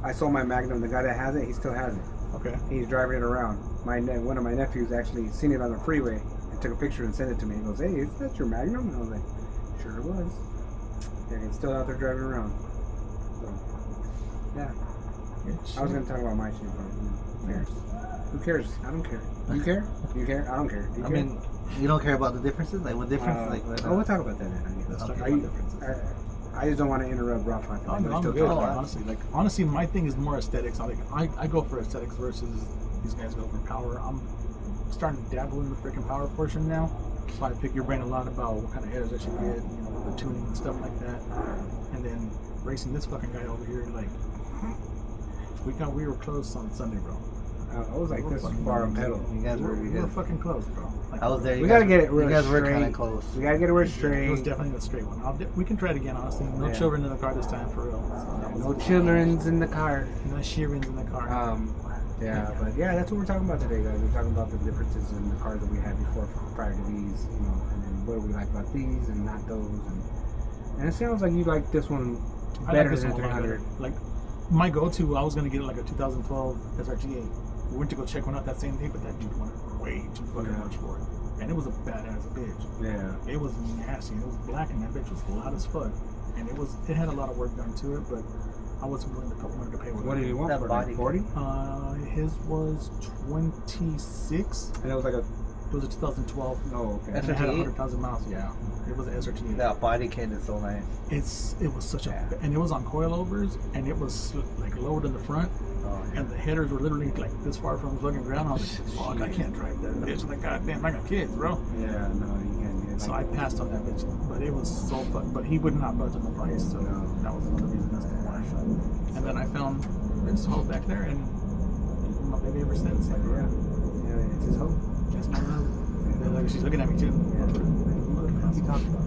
I sold my Magnum. The guy that has it, he still has it. Okay. He's driving it around. One of my nephews actually seen it on the freeway and took a picture and sent it to me. He goes, "Hey, is that your Magnum?" And I was like, "Sure it was." Yeah, it's still out there driving around. So, yeah. I was gonna talk about my shit, but who cares? Who cares? I don't care. You care? You care? I don't care. Do you I care? mean, you don't care about the differences? Like, what difference? We'll talk about that then. Let's talk Okay. about differences. I just don't want to interrupt Rob. I'm good. Honestly, my thing is more aesthetics. I go for aesthetics versus these guys go for power. I'm starting to dabble in the freaking power portion now. So I pick your brain a lot about what kind of headers I should get, you know, the tuning and stuff like that. And then racing this fucking guy over here, like, we were close on Sunday, bro. I was like this far on pedal. You guys were We were fucking close, bro. Like, I was there. We gotta get it real You guys were straight. kind of close. We gotta get it real It straight. was definitely the straight one. We can try it again, honestly. No Yeah. children in the car this time, for real. So that was No children's in the car. No shearings in the car. Yeah, but yeah, that's what we're talking about today, guys. We're talking about the differences in the cars that we had before, prior to these, you know, and then what do we like about these and not those. And it sounds like you like this one I better like this than one a lot 300. better. Like, my go-to, I was going to get like a 2012 SRT8. We went to go check one out that same day, but that dude wanted way too fucking much for it. And it was a badass bitch. Yeah. It was nasty. It was black, and that bitch was loud as fuck. And it had a lot of work done to it, but I wasn't willing to pay what What did you want That for body it? 40? His was 26. And it was like a, It was a 2012. oh, okay. That's It had SRT8? 100,000 miles. Yeah, it was an SRT. That body kit is so nice. It was such a, and it was on coilovers, and it was like lowered in the front, Oh, and the headers were literally like this far from the fucking ground. I was like, fuck, I can't drive that bitch. Like, goddamn, I got kids, bro. Yeah, no, you can't. So I passed on that bitch, but it was so fun. But he would not budge on the price, so that was another reason as to why. And then I found this hole back there, and my baby ever since. Like, Yeah, it's his hope. that's my love. And look, she's looking at me too. What's he talking about?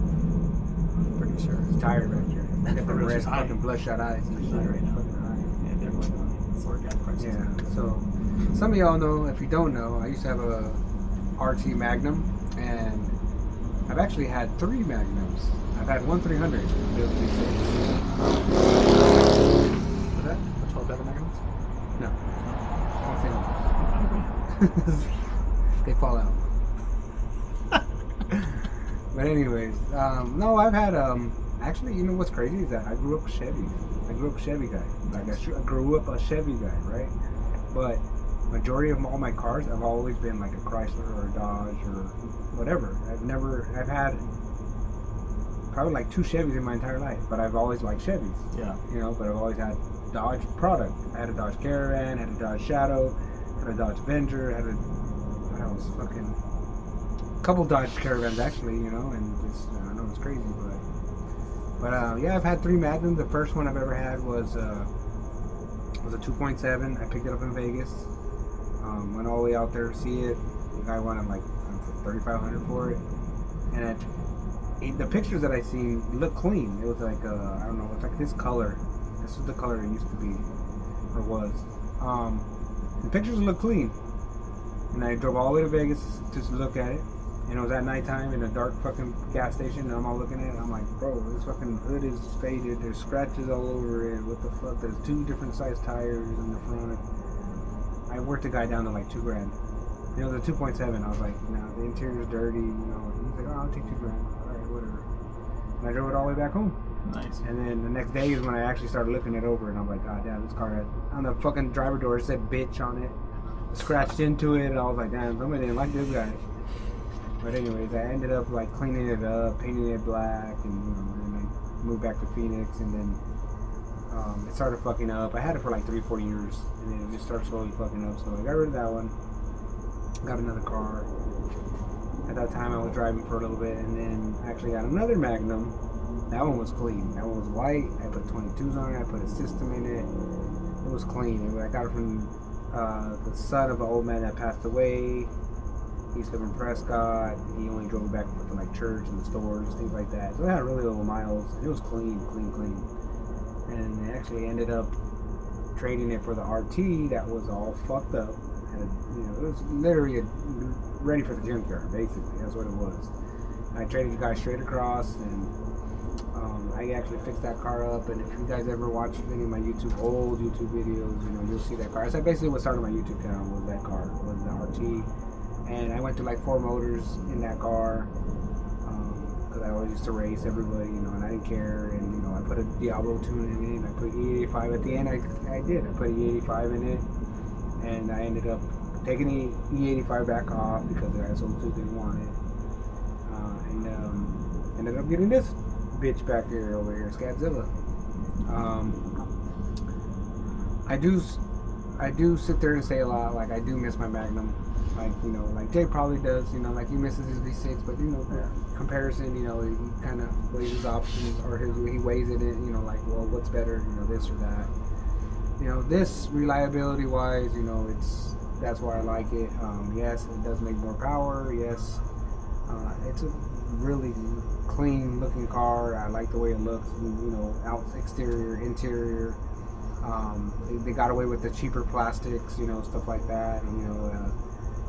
Pretty sure. He's tired right here. Got the For real, red she's high. fucking bloodshot eyes and She's shit. high right now. Fucking high. Yeah, definitely. It's orgasm crisis. Yeah, so some of y'all know, if you don't know, I used to have a RT Magnum, and I've actually had 3 Magnums. I've had one 300. It was V6. What's that? The 12 Devil Magnums? No. I don't think they fall out. But anyways, no, I've had actually, you know what's crazy is that I grew up Chevy. I grew up a Chevy guy. Like I grew up a Chevy guy, right? But majority of all my cars, I've always been like a Chrysler or a Dodge or whatever. I've had probably like 2 Chevys in my entire life, but I've always liked Chevys. Yeah. You know, but I've always had Dodge product. I had a Dodge Caravan, had a Dodge Shadow, had a Dodge Avenger, had a couple Dodge Caravans actually, you know, and just I know it's crazy, but yeah, I've had 3 Magnums. The first one I've ever had was a 2.7. I picked it up in Vegas. Went all the way out there to see it. The guy wanted like $3,500 for it, and the pictures that I seen looked clean. It was like I don't know, it's like this color. This is the color it used to be, or was. The pictures look clean, and I drove all the way to Vegas just to look at it. And it was at nighttime in a dark fucking gas station, and I'm all looking at it. I'm like, bro, this fucking hood is faded. There's scratches all over it. What the fuck? There's 2 different size tires in the front. I worked the guy down to like $2,000. It was a 2.7. I was like, no, the interior's dirty. You know, he's like, oh, I'll take $2,000. All right, whatever. And I drove it all the way back home. Nice. And then the next day is when I actually started looking it over, and I'm like, God damn, this car had on the fucking driver door it said bitch on it, scratched into it. And I was like, damn, somebody didn't like this guy. But anyways, I ended up like cleaning it up, painting it black, and you know, and I moved back to Phoenix, and then it started fucking up. I had it for like 3-4 years, and then it just started slowly fucking up. So I got rid of that one, got another car. At that time, I was driving for a little bit, and then actually got another Magnum. That one was clean. That one was white. I put 22s on it. I put a system in it. It was clean. I got it from the son of an old man that passed away. He used to live in Prescott. He only drove back to like church and the stores, things like that. So it had really low miles. It was clean. And I actually ended up trading it for the RT that was all fucked up. And it was literally ready for the junkyard, basically. That's what it was. I traded the guy straight across, and I actually fixed that car up. And if you guys ever watch any of my old YouTube videos, you know, you'll see that car. So basically what started my YouTube channel was that car, was the RT. And I went to like 4 motors in that car because I always used to race everybody, you know, and I didn't care. And you know, I put a Diablo tune in it, and I put E85 at the end. I did. I put E85 in it, and I ended up taking the E85 back off because the SO2 didn't want it, and ended up getting this bitch back here over here, Scatzilla. I do sit there and say a lot, like I do miss my Magnum. Like, you know, like Jay probably does, you know, like he misses his V6, but you know, comparison, you know, he kind of weighs his options, or he weighs it in, you know, like, well, what's better, you know, this or that. You know, this reliability wise, you know, it's That's why I like it. Yes, it does make more power. Yes, it's a really clean looking car. I like the way it looks. You know, out exterior, interior. They got away with the cheaper plastics, you know, stuff like that. And, you know,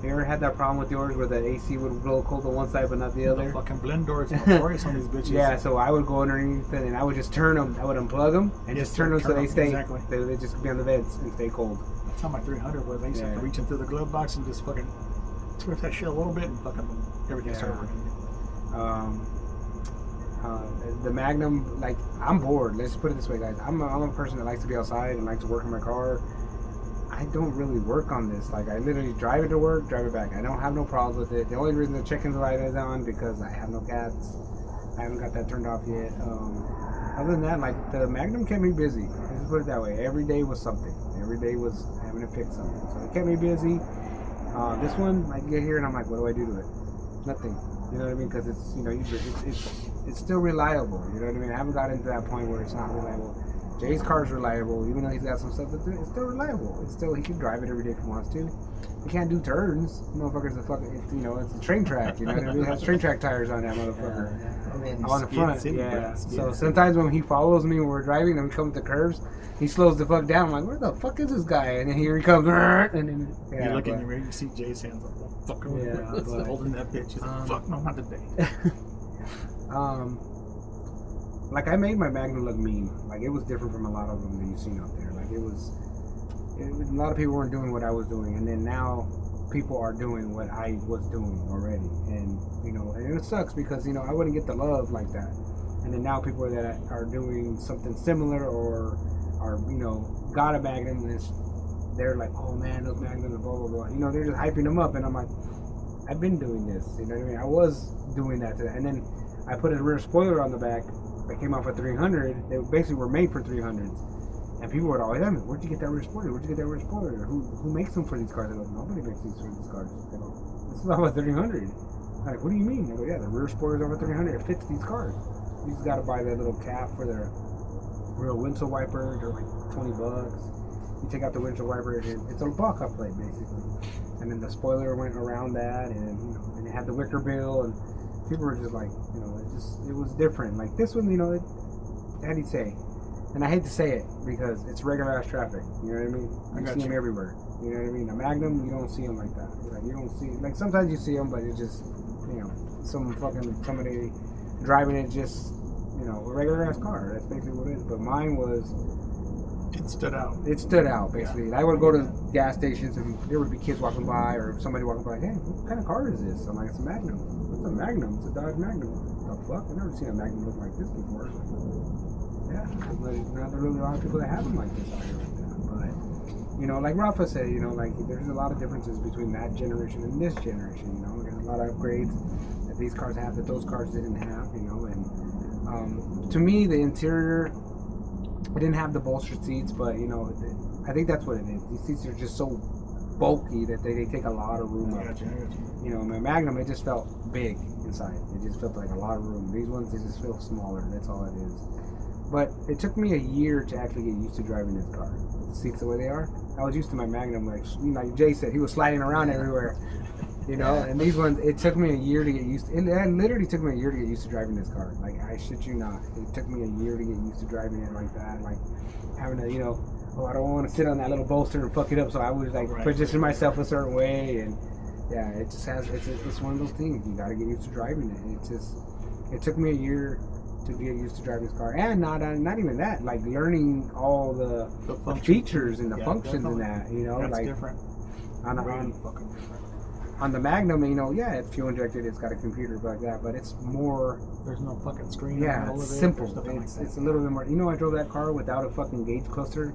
you ever had that problem with yours where the AC would blow cold on one side but not the other? The fucking blend doors notorious on these bitches. Yeah, so I would go underneath it and I would just turn them. I would unplug them and just turn them so they stay. Exactly. They just be on the vents and stay cold. That's how my 300 was. I used to have to reach into the glove box and just fucking twist that shit a little bit and fucking everything started working. The Magnum, like, I'm bored. Let's put it this way, guys. I'm a person that likes to be outside and likes to work in my car. I don't really work on this. Like, I literally drive it to work, drive it back. I don't have no problems with it. The only reason the chicken light is on because I have no cats. I haven't got that turned off yet. Other than that, like, the Magnum kept me busy. Let's just put it that way. Every day was something. Every day was having to fix something. So it kept me busy. This one, I get here and I'm like, what do I do to it? Nothing. You know what I mean? Because it's, you know, it's still reliable. You know what I mean? I haven't gotten to that point where it's not reliable. Jay's car's reliable, even though he's got some stuff to do. It's still reliable. It's still, he can drive it every day if he wants to. He can't do turns. Motherfucker's a fucking, you know, it's a train track. You know what I mean? It has train track tires on that motherfucker. I mean, On the front, So sometimes when he follows me when we're driving and we come to curves, he slows the fuck down. I'm like, where the fuck is this guy? And then here he comes. And then you look in your mirror, you see Jay's hands like, oh, fuck, holding that bitch. He's like, fuck, no, not today. Like, I made my Magnum look mean. Like, it was different from a lot of them that you've seen out there. Like, a lot of people weren't doing what I was doing, and then now people are doing what I was doing already. And, you know, and it sucks because, you know, I wouldn't get the love like that. And then now people that are doing something similar or are, you know, got a Magnum, and they're like, oh man, those Magnums, blah, blah, blah. You know, they're just hyping them up, and I'm like, I've been doing this. You know what I mean? I was doing that today. And then I put a rear spoiler on the back. They came out for 300. They basically were made for 300s. And people would always ask me, where'd you get that rear spoiler? Where'd you get that rear spoiler? Who makes them for these cars? I go, nobody makes these for these cars. They go, this is all about 300. I'm like, what do you mean? I go, yeah, the rear spoiler's over 300. It fits these cars. You just got to buy that little cap for their real windshield wiper. They're like $20. You take out the windshield wiper, and it's a ball cup plate, basically. And then the spoiler went around that, and, you know, and it had the wicker bill, and people were just like, you know, it was different. Like this one, you know, how do you say? And I hate to say it because it's regular ass traffic. You know what I mean? You see them everywhere. You know what I mean? A Magnum, you don't see them like that. Like you don't see, like sometimes you see them, but it's just, you know, somebody driving it just, you know, a regular ass car. That's basically what it is. But mine was. It stood out. It stood out, basically. Yeah. I would go to gas stations and there would be kids walking by or somebody walking by, hey, what kind of car is this? I'm like, it's a Magnum. It's a Magnum. It's a Dodge Magnum. What the fuck? I've never seen a Magnum look like this before. Yeah, there's not really a lot of people that have them like this out here like that. But, you know, like Rafa said, you know, like there's a lot of differences between that generation and this generation, you know. There's a lot of upgrades that these cars have that those cars didn't have, you know. And to me, the interior, it didn't have the bolstered seats, but, you know, I think that's what it is. These seats are just so bulky that they take a lot of room up. You know, my Magnum, it just felt big inside. It just felt like a lot of room. These ones, they just feel smaller. That's all it is. But it took me a year to actually get used to driving this car. The seats the way they are. I was used to my Magnum, like, you know, like Jay said, he was sliding around everywhere. You know, and these ones, it took me a year to get used to. It literally took me a year to get used to driving this car. Like, I shit you not. It took me a year to get used to driving it like that. Like, having to, you know, oh, I don't want to sit on that little bolster and fuck it up. So I was like, position myself a certain way. And yeah, it just has, it's one of those things. You got to get used to driving it. It took me a year to get used to driving this car. And not even that, like learning all the features and the functions in that, you know. That's like different. On the Magnum, you know, yeah, it's fuel injected, it's got a computer like that, but it's more. There's no fucking screen. Yeah, it's simple. It's a little bit more. You know, I drove that car without a fucking gauge cluster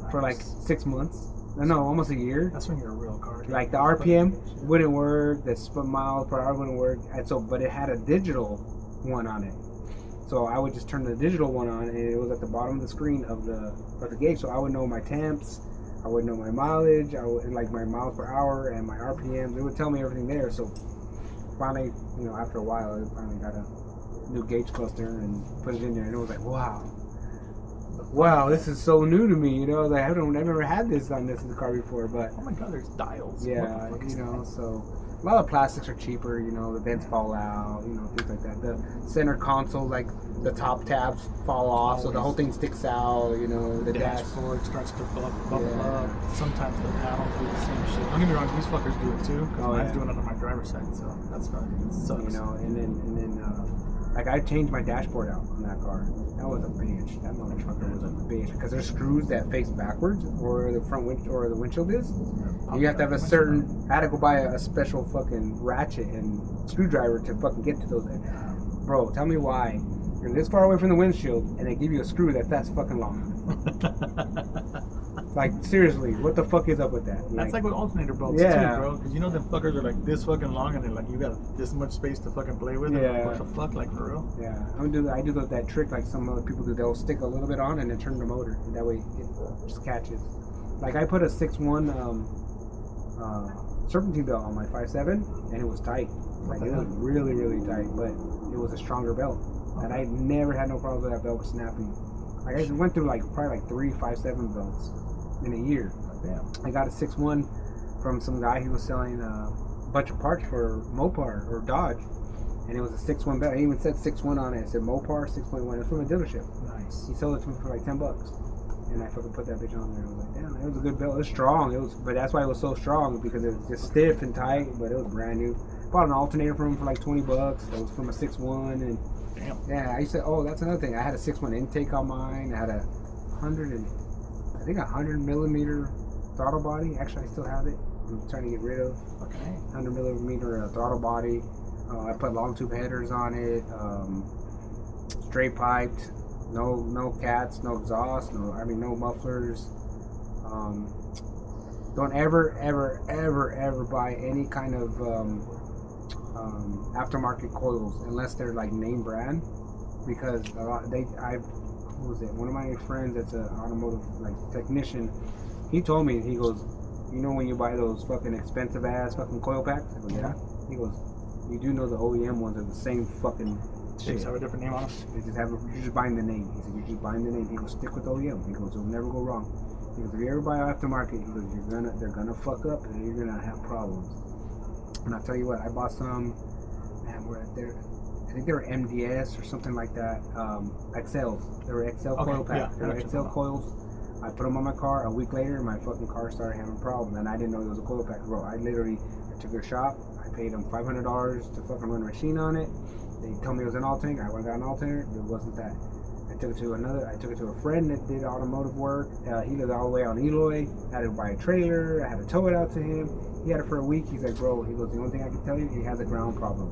for like 6 months. No, almost a year. That's when you're a real car. Like the RPM wouldn't work, the miles per hour wouldn't work, and so but it had a digital one on it. So I would just turn the digital one on, and it was at the bottom of the screen of the gauge, so I would know my temps. I would know my mileage, I would like my miles per hour and my RPMs. It would tell me everything there. So finally, you know, after a while, I finally got a new gauge cluster and put it in there, and it was like, wow. fuck wow, is this that? is so new to me. You know, like I've never had this on this in the car before, but Oh my god, there's dials. yeah, What the fuck is you know, that? so a lot of plastics are cheaper. You know, the vents fall out. You know, things like that. The center console, like the top tabs fall off, so the whole thing sticks out. You know, the dashboard starts to bubble Yeah. up. Sometimes the panels do the same shit. Don't get me wrong, these fuckers do it too. Because Oh, mine's yeah. doing it on my driver's side, so that's fucking sucks. You know, and then like I changed my dashboard out on that car. That was a bitch. That motherfucker was a bitch because there's screws that face backwards, or the front or the windshield is. You have to have a certain. I had to go buy a special fucking ratchet and screwdriver to fucking get to those. Bro, tell me why you're this far away from the windshield and they give you a screw that's fucking long. Like seriously, what the fuck is up with that? That's like with alternator bolts Yeah. too, bro. Because you know them fuckers are like this fucking long, and then like you got this much space to fucking play with. And Yeah. like, what the fuck, like for real? Yeah, I do that trick like some other people do. They'll stick a little bit on and then turn the motor. And that way it just catches. Like I put a 6.1 serpentine belt on my 5.7 and it was tight. Like it was really really tight, but it was a stronger belt. And I never had no problems with that belt snapping. Like I went through like probably like 3 5.7 belts in a year. Damn. I got a 6.1 from some guy. He was selling a bunch of parts for Mopar or Dodge, and it was a 6.1 belt. He even said 6.1 on it. It said Mopar 6.1. It was from a dealership. Nice. He sold it to me for like $10, and I fucking put that bitch on there. I was like, damn, it was a good belt. It was strong. But that's why it was so strong, because it was just stiff and tight. But it was brand new. Bought an alternator from him for like $20. It was from a 6.1, and Damn. yeah, I used to. Oh, that's another thing. I had a 6.1 intake on mine. I had a 100 millimeter throttle body. Actually, I still have it. I'm trying to get rid of. Okay. 100 millimeter throttle body. I put long tube headers on it. Straight piped. No cats. No exhaust. No mufflers. Don't ever buy any kind of aftermarket coils unless they're like name brand, because who was it? One of my friends that's an automotive like technician. He told me, he goes, you know when you buy those fucking expensive ass fucking coil packs? I go, yeah. He goes, you do know the OEM ones are the same fucking They shit. just have a different name on them. They just have you're just buying the name. He said you're just buying the name. He goes, stick with OEM. He goes, you'll never go wrong. He goes, if you ever buy aftermarket, he goes, they're gonna fuck up and you're gonna have problems. And I'll tell you what, I bought some, man, I think they were MDS or something like that. XLs. They were XL coil packs. They were XL coils. I put them on my car. A week later, my fucking car started having problems, and I didn't know it was a coil pack. Bro, I took it to a shop. I paid them $500 to fucking run a machine on it. They told me it was an alternator. I went and got an alternator. It wasn't that. I took it to a friend that did automotive work. He lived all the way on Eloy. I had to buy a trailer. I had to tow it out to him. He had it for a week. He's like, bro, he goes, the only thing I can tell you, he has a ground problem.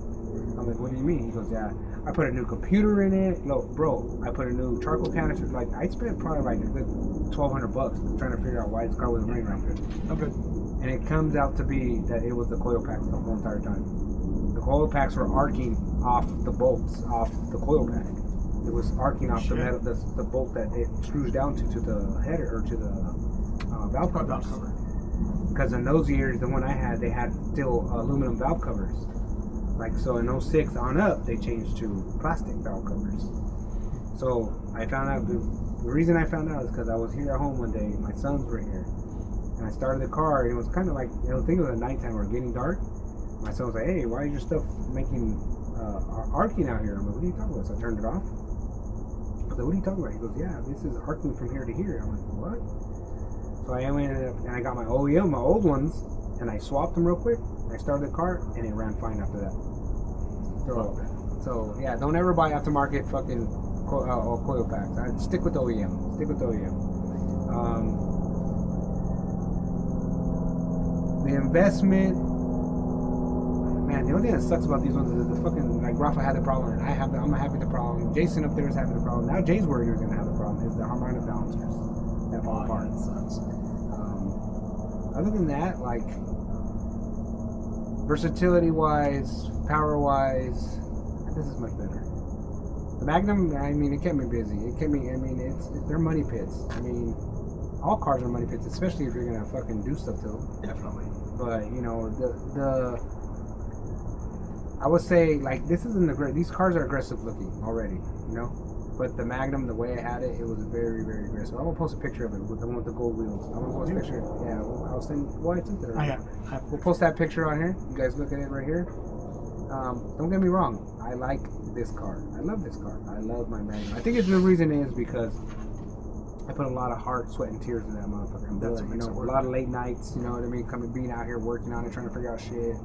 I'm like, what do you mean? He goes, yeah, I put a new computer in it. Look, bro, I put a new charcoal canister. Like, I spent probably like a good $1,200 trying to figure out why his car wasn't running right good. Okay. And it comes out to be that it was the coil packs the whole entire time. The coil packs were arcing off the bolts off the coil pack. It was arcing off the metal, the bolt that it screws down to the header or to the valve covers. Because in those years, the one I had, they had still aluminum valve covers. Like, so in 06 on up, they changed to plastic valve covers. So I found out, the reason I found out is because I was here at home one day, my sons were here, and I started the car, and it was kind of like, I think it was at nighttime or getting dark. My son was like, hey, why is your stuff making arcing out here? I'm like, what are you talking about? So I turned it off. I was like, what are you talking about? He goes, yeah, this is arcing from here to here. I'm like, what? So I went and I got my OEM, my old ones, and I swapped them real quick. I started the car, and it ran fine after that. So yeah, don't ever buy aftermarket fucking coil packs. I'd stick with OEM. Stick with OEM. The investment, man. The only thing that sucks about these ones is the fucking, like, Rafa had the problem, and I'm having the problem. Jason up there is having the problem. Now Jay's worried he was gonna have the problem. Is the harmonic balancers that fall apart? That sucks. Other than that, like, versatility wise, power wise, this is much better. The Magnum, I mean, it kept me busy. They're money pits. I mean, all cars are money pits, especially if you're gonna fucking do stuff to them. Definitely. But you know, I would say, like, this isn't these cars are aggressive looking already. You know, But the Magnum, the way I had it, it was very, very aggressive. I'm gonna post a picture of it with the one with the gold wheels. I'm gonna post a picture. Yeah, I'll send. Well, I sent it. I Right have. We'll post that picture on here. You guys look at it right here. Don't get me wrong. I like this car. I love this car. I love my Magnum. I think the reason is because I put a lot of heart, sweat, and tears in that motherfucker. That's You know, a lot of late nights. You know what I mean? Being out here working on it, trying to figure out shit,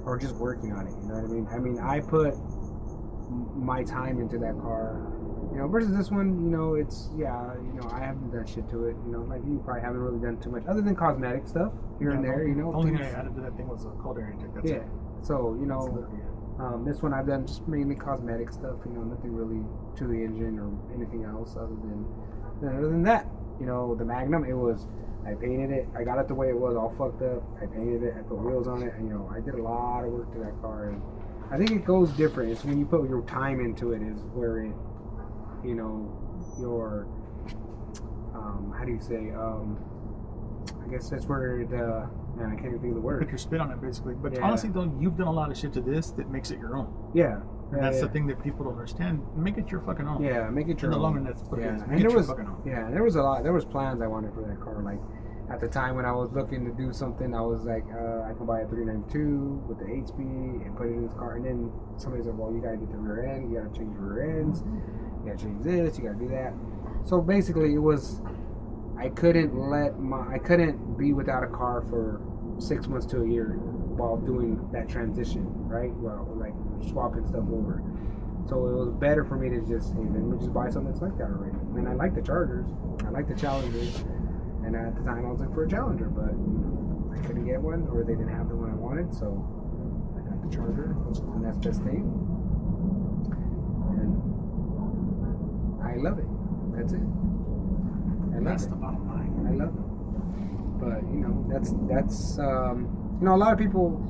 or just working on it. You know what I mean? I mean, I put my time into that car. You know, versus this one, you know, it's, yeah, you know, I haven't done shit to it. You know, like you probably haven't really done too much other than cosmetic stuff here and there, you know. The only thing I added to that thing was a cold air intake. That's it. So, you know, this one I've done just mainly cosmetic stuff, you know, nothing really to the engine or anything else other than that. You know, the Magnum, I painted it, I got it the way it was, all fucked up. I painted it, I put wheels on it, and, you know, I did a lot of work to that car. And I think it goes different. It's when you put your time into it is where it, you know, your, how do you say, I guess that's where it, man, I can't even think of the word. Put your spin on it, basically. But Yeah. honestly, though, you've done a lot of shit to this that makes it your own. Yeah. And that's the thing that people don't understand. Make it your fucking own. Yeah, make it your In the own. long run, that's what it is. And Make it there your was, fucking own. yeah, there was plans I wanted for that car. Like, at the time when I was looking to do something, I was like, I can buy a 392 with the 8-speed and put it in this car. And then somebody said, well, you gotta get the rear end, you gotta change the rear ends, you gotta change this, you gotta do that. So basically, it was, I couldn't be without a car for 6 months to a year while doing that transition, right? Well, like swapping stuff over. So it was better for me to just, hey, let me just buy something that's like that already. And I like the Chargers, I like the Challengers, and at the time I was looking for a Challenger, but I couldn't get one, or they didn't have the one I wanted, so I got the Charger, and that's best thing. And I love it. That's it. That's the bottom line. I love it. But you know, that's you know, a lot of people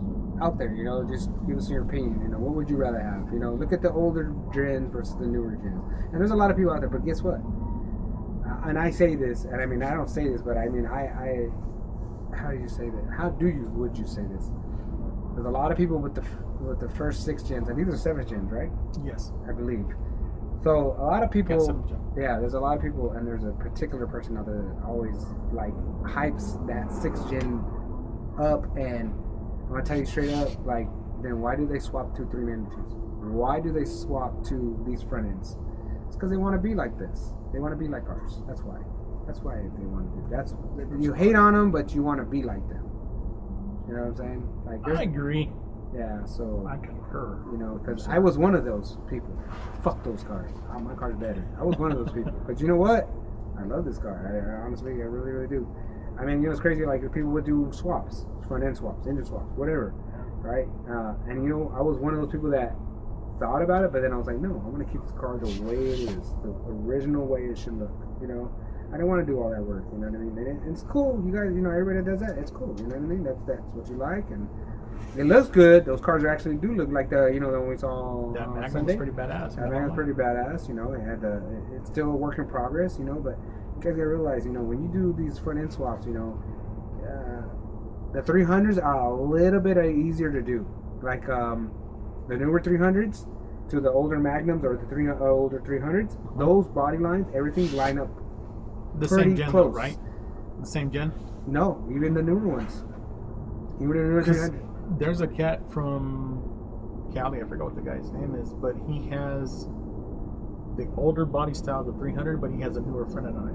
out there, you know, just give us your opinion. You know, what would you rather have? You know, look at the older gens versus the newer gens. And there's a lot of people out there, but guess what? And I say this, and I mean, I don't say this, but I mean, I how do you say that? Would you say this? There's a lot of people with the first 6 gens, and these are 7th gens, right? Yes. I believe. So a lot of people, Yeah, 7th gen. yeah, there's a lot of people, and there's a particular person out there that always like hypes that 6th gen up, and I'm gonna tell you straight up, like, then why do they swap to 392s? Why do they swap to these front ends? It's because they want to be like this. They want to be like ours. That's why. That's why they want to do. That's, you hate on them, but you want to be like them. You know what I'm saying? Like, I agree. yeah. So I concur. you know, because I was one of those people. Fuck those cars. My car's better. I was one of those people. But you know what? I love this car. I honestly, I really, really do. I mean, you know, it's crazy. Like, if people would do swaps, front end swaps, engine swaps, whatever, right? And you know, I was one of those people that thought about it, but then I was like, no, I'm gonna keep this car the way it is, the original way it should look. You know, I don't want to do all that work. You know what I mean? And it's cool. You guys, you know, everybody that does that, it's cool. You know what I mean? That's what you like, and it looks good. Those cars actually do look like the, you know, the one we saw That on Magnum's Sunday. pretty badass. That Magnum's pretty badass. You know, it's still a work in progress. You know, but you guys gotta realize, you know, when you do these front end swaps, you know, the 300s are a little bit easier to do. Like the newer 300s to the older Magnums or the older 300s, those body lines, everything line up The pretty same gen, close. though, right? The same gen? No, even the newer ones. Even the newer 300s. There's a cat from Cali, I forgot what the guy's name is, but he has the older body style of the 300, but he has a newer front end on it.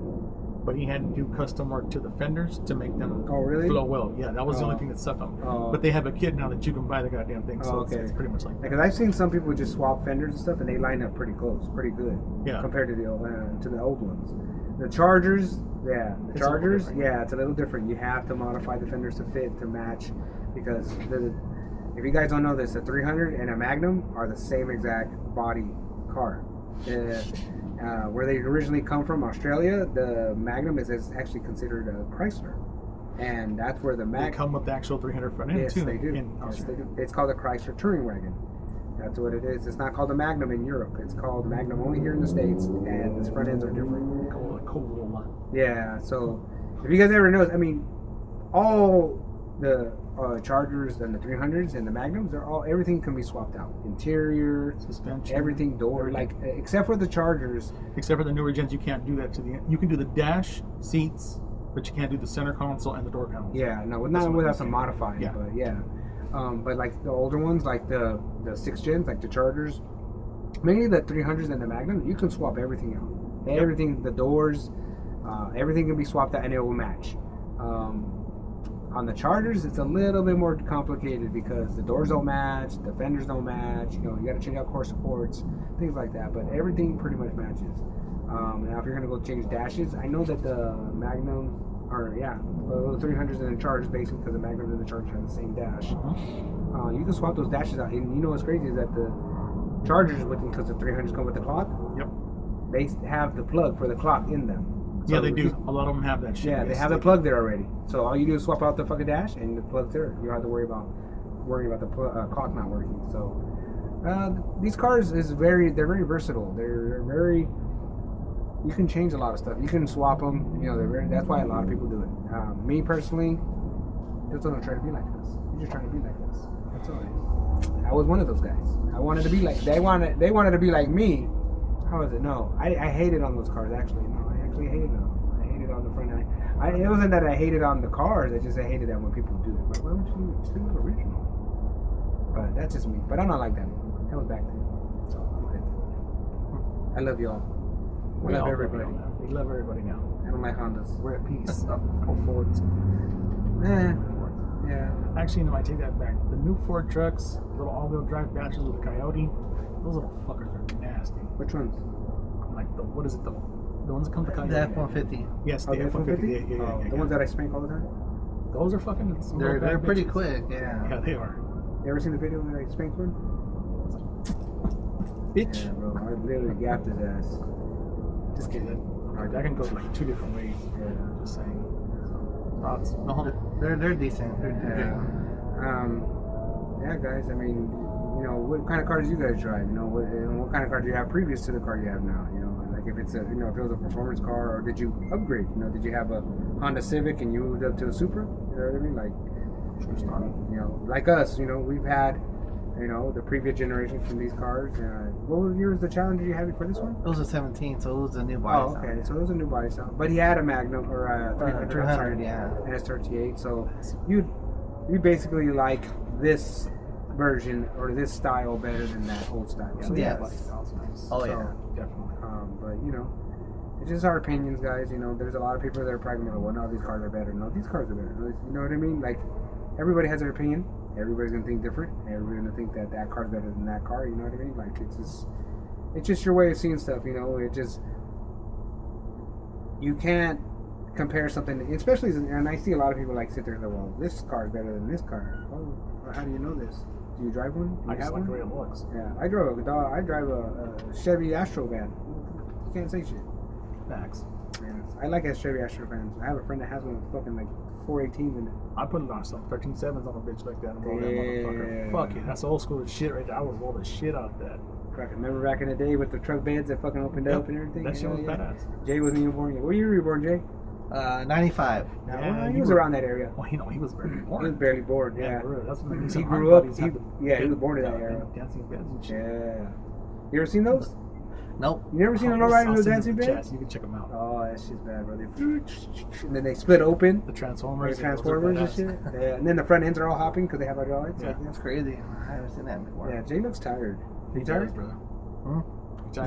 But he had to do custom work to the fenders to make them flow well. Yeah, that was the only thing that sucked them. But they have a kit now that you can buy the goddamn thing, so it's pretty much like that. Because I've seen some people just swap fenders and stuff, and they line up pretty close, pretty good, Yeah. compared to the old ones. The Chargers, yeah, It's a little different. yeah, it's a little different. You have to modify the fenders to fit, to match, because if you guys don't know this, a 300 and a Magnum are the same exact body car. Where they originally come from, Australia, the Magnum is actually considered a Chrysler, and that's where the They Magnum. come with the actual 300 front end, Yes, too. they do. in Yes, Australia. they do. It's called a Chrysler Touring Wagon. That's what it is. It's not called the Magnum in Europe. It's called the Magnum only here in the States, and its front ends are different. Cool. Yeah, so if you guys ever notice, I mean, all the Chargers and the 300s and the Magnums, everything can be swapped out. Interior, suspension, everything, door, like except for the Chargers. Except for the newer gens, you can't do that to the. You can do the dash, seats, but you can't do the center console and the door panels. Yeah, no, not without some modifying. Yeah. But yeah, but like the older ones, like the 6th gens, like the Chargers, mainly the 300s and the Magnum, you can swap everything out. Everything, the doors, everything can be swapped out and it will match. On the Chargers, it's a little bit more complicated because the doors don't match, the fenders don't match. You know, you got to change out core supports, things like that. But everything pretty much matches. Now, if you're gonna go change dashes, I know that the Magnum, the 300s and the Chargers, basically because the Magnum and the Chargers have the same dash. You can swap those dashes out, and you know what's crazy is that the Chargers, because the 300s come with the clock. Yep. They have the plug for the clock in them. So yeah, they do. A lot of them have that shit. Yeah, they have the plug there already. So all you do is swap out the fucking dash, and the plug's there. You don't have to worry about the clock not working. So these cars they're very versatile. They're very. You can change a lot of stuff. You can swap them. You know, that's why a lot of people do it. Me personally, just don't try to be like this. You're just trying to be like this. That's all it is. I was one of those guys. I wanted to be like. They wanted to be like me. How is it? No, I hated on those cars. Actually, no, I actually hated them. I hated on the front end. It wasn't that I hated on the cars. I hated that when people do it. Like, why don't you still look original? But that's just me. But I'm not like that. That was back then. So I'm good. I love y'all. I love everybody. We love everybody now. I don't like Hondas. We're at peace. Or Fords. Yeah. Actually, no, I take that back. The new Ford trucks, little all-wheel drive batches with a Coyote, those little fuckers are nasty. Which ones? Like the ones that come to Coyote. The F-150. Yes, the F-150. Yeah. The ones that I spank all the time? Those are fucking. They're pretty quick. Yeah. Yeah, they are. You ever seen the video where I spanked one? Bitch. Yeah, bro. I literally gapped his ass. Just kidding. That can go like 2 different ways. Yeah. Just saying. Thoughts? No. They're decent. They're Yeah, guys. I mean, you know, what kind of cars do you guys drive? You know, what kind of car do you have previous to the car you have now? You know, like if it's if it was a performance car, or did you upgrade? You know, did you have a Honda Civic and you moved up to a Supra? You know what I mean? Like, you know, like us. You know, we've had, you know, the previous generation from these cars. What year was the Challenger you had before this one? It was a 17, so it was a new body. Oh, okay. So it was a new body style, but he had a Magnum or a 300, yeah, and it's 38. So you basically like this version or this style better than that old style. So yes. Nice. Oh, yeah. Definitely. But you know, it's just our opinions, guys. You know, there's a lot of people that are probably going, well, no, these cars are better. No, these cars are better. You know what I mean? Like, everybody has their opinion. Everybody's gonna think different. Everybody's gonna think that that car's better than that car. You know what I mean? Like, it's just your way of seeing stuff. You know, you can't compare something, especially. And I see a lot of people like sit there and go, well, this car is better than this car. Oh, how do you know this? Do you drive one? I just like the way it looks. Yeah, I drive a Chevy Astro van. You can't say shit. Facts. Yeah, I like Chevy Astro vans. I have a friend that has one with fucking like 418s in it. I put it on some 13.7s on a bitch like that and roll that motherfucker. Fuck it. That's old school shit right there. I would roll the shit out of that. Remember back in the day with the truck beds that fucking opened up and everything? That shit was badass. Jay wasn't even born yet. What year were you born, Jay? 95. Yeah, he was around that area. Well, he was barely born. He was barely born, yeah. That's when he grew up. He was born in that era. Dancing beds and shit. Yeah. You ever seen those? Nope. You never seen a lowrider with dancing beds? You can check them out. Oh, that shit's bad, bro. And then they split open. The Transformers. And shit. Yeah, and then the front ends are all hopping because they have hydraulics. Yeah, that's crazy. I haven't seen that before. Yeah, Jay looks tired. You tired, brother?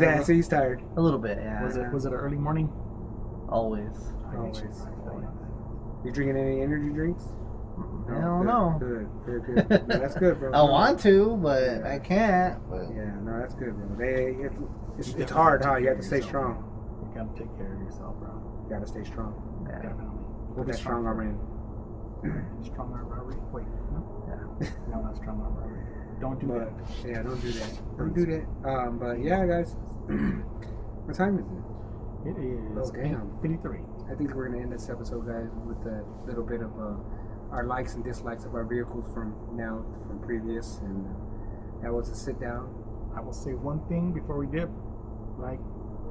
Yeah, so he's tired. A little bit, yeah. Was it an early morning? Always. You drinking any energy drinks? I don't know. Good. No, that's good, bro. I want to, but I can't. But. Yeah, no, that's good, bro. It's hard, huh? You have to stay strong. You gotta take care of yourself, bro. You gotta stay strong. Yeah. Definitely. Put that strong arm in. Strong arm robbery? Wait, no? Yeah. No, not strong arm robbery. Don't do that. Yeah, don't do that. Don't do that. But yeah, guys. What time is it? It is 8:53. I think we're gonna end this episode, guys, with a little bit of our likes and dislikes of our vehicles from previous, and that was a sit down. I will say one thing before we dip: like,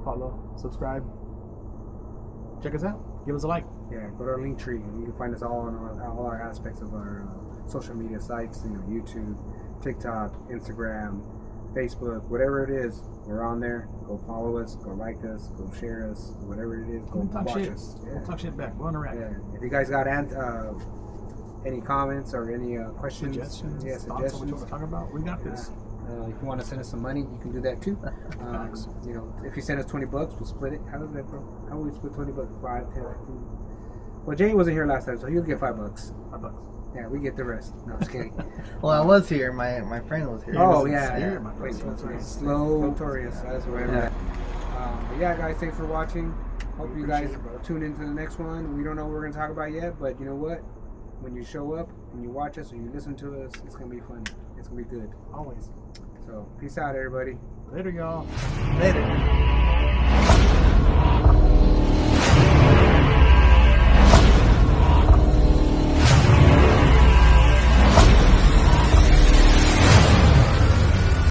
follow, subscribe, check us out, give us a like. Yeah, go to our link tree, and you can find us all on all our aspects of our social media sites, YouTube, TikTok, Instagram, Facebook, whatever it is, we're on there. Go follow us, go like us, go share us, whatever it is, go We'll talk watch shit. us. We'll talk shit back. We're on the rack. Yeah. If you guys got any comments or any questions, Suggestions, yeah, thoughts on what you suggestions, want to talk about, we got this. if you want to send us some money, you can do that too. Thanks. If you send us $20, we'll split it. How is that, bro? How would we split $20? 5, 10, 15. Well, Jay wasn't here last time, so he'll get $5. $5. Yeah, we get the rest. No, just kidding. Well, I was here. My friend was here. Oh, was yeah. here, yeah. my Wait, friend. wait, slow notorious. That's whatever. Yeah. But yeah, guys, thanks for watching. Hope We you guys appreciate it, brother. tune into the next one. We don't know what we're going to talk about yet, but you know what? When you show up and you watch us or you listen to us, it's going to be funny. It's going to be good. Always. So, peace out, everybody. Later, y'all. Later.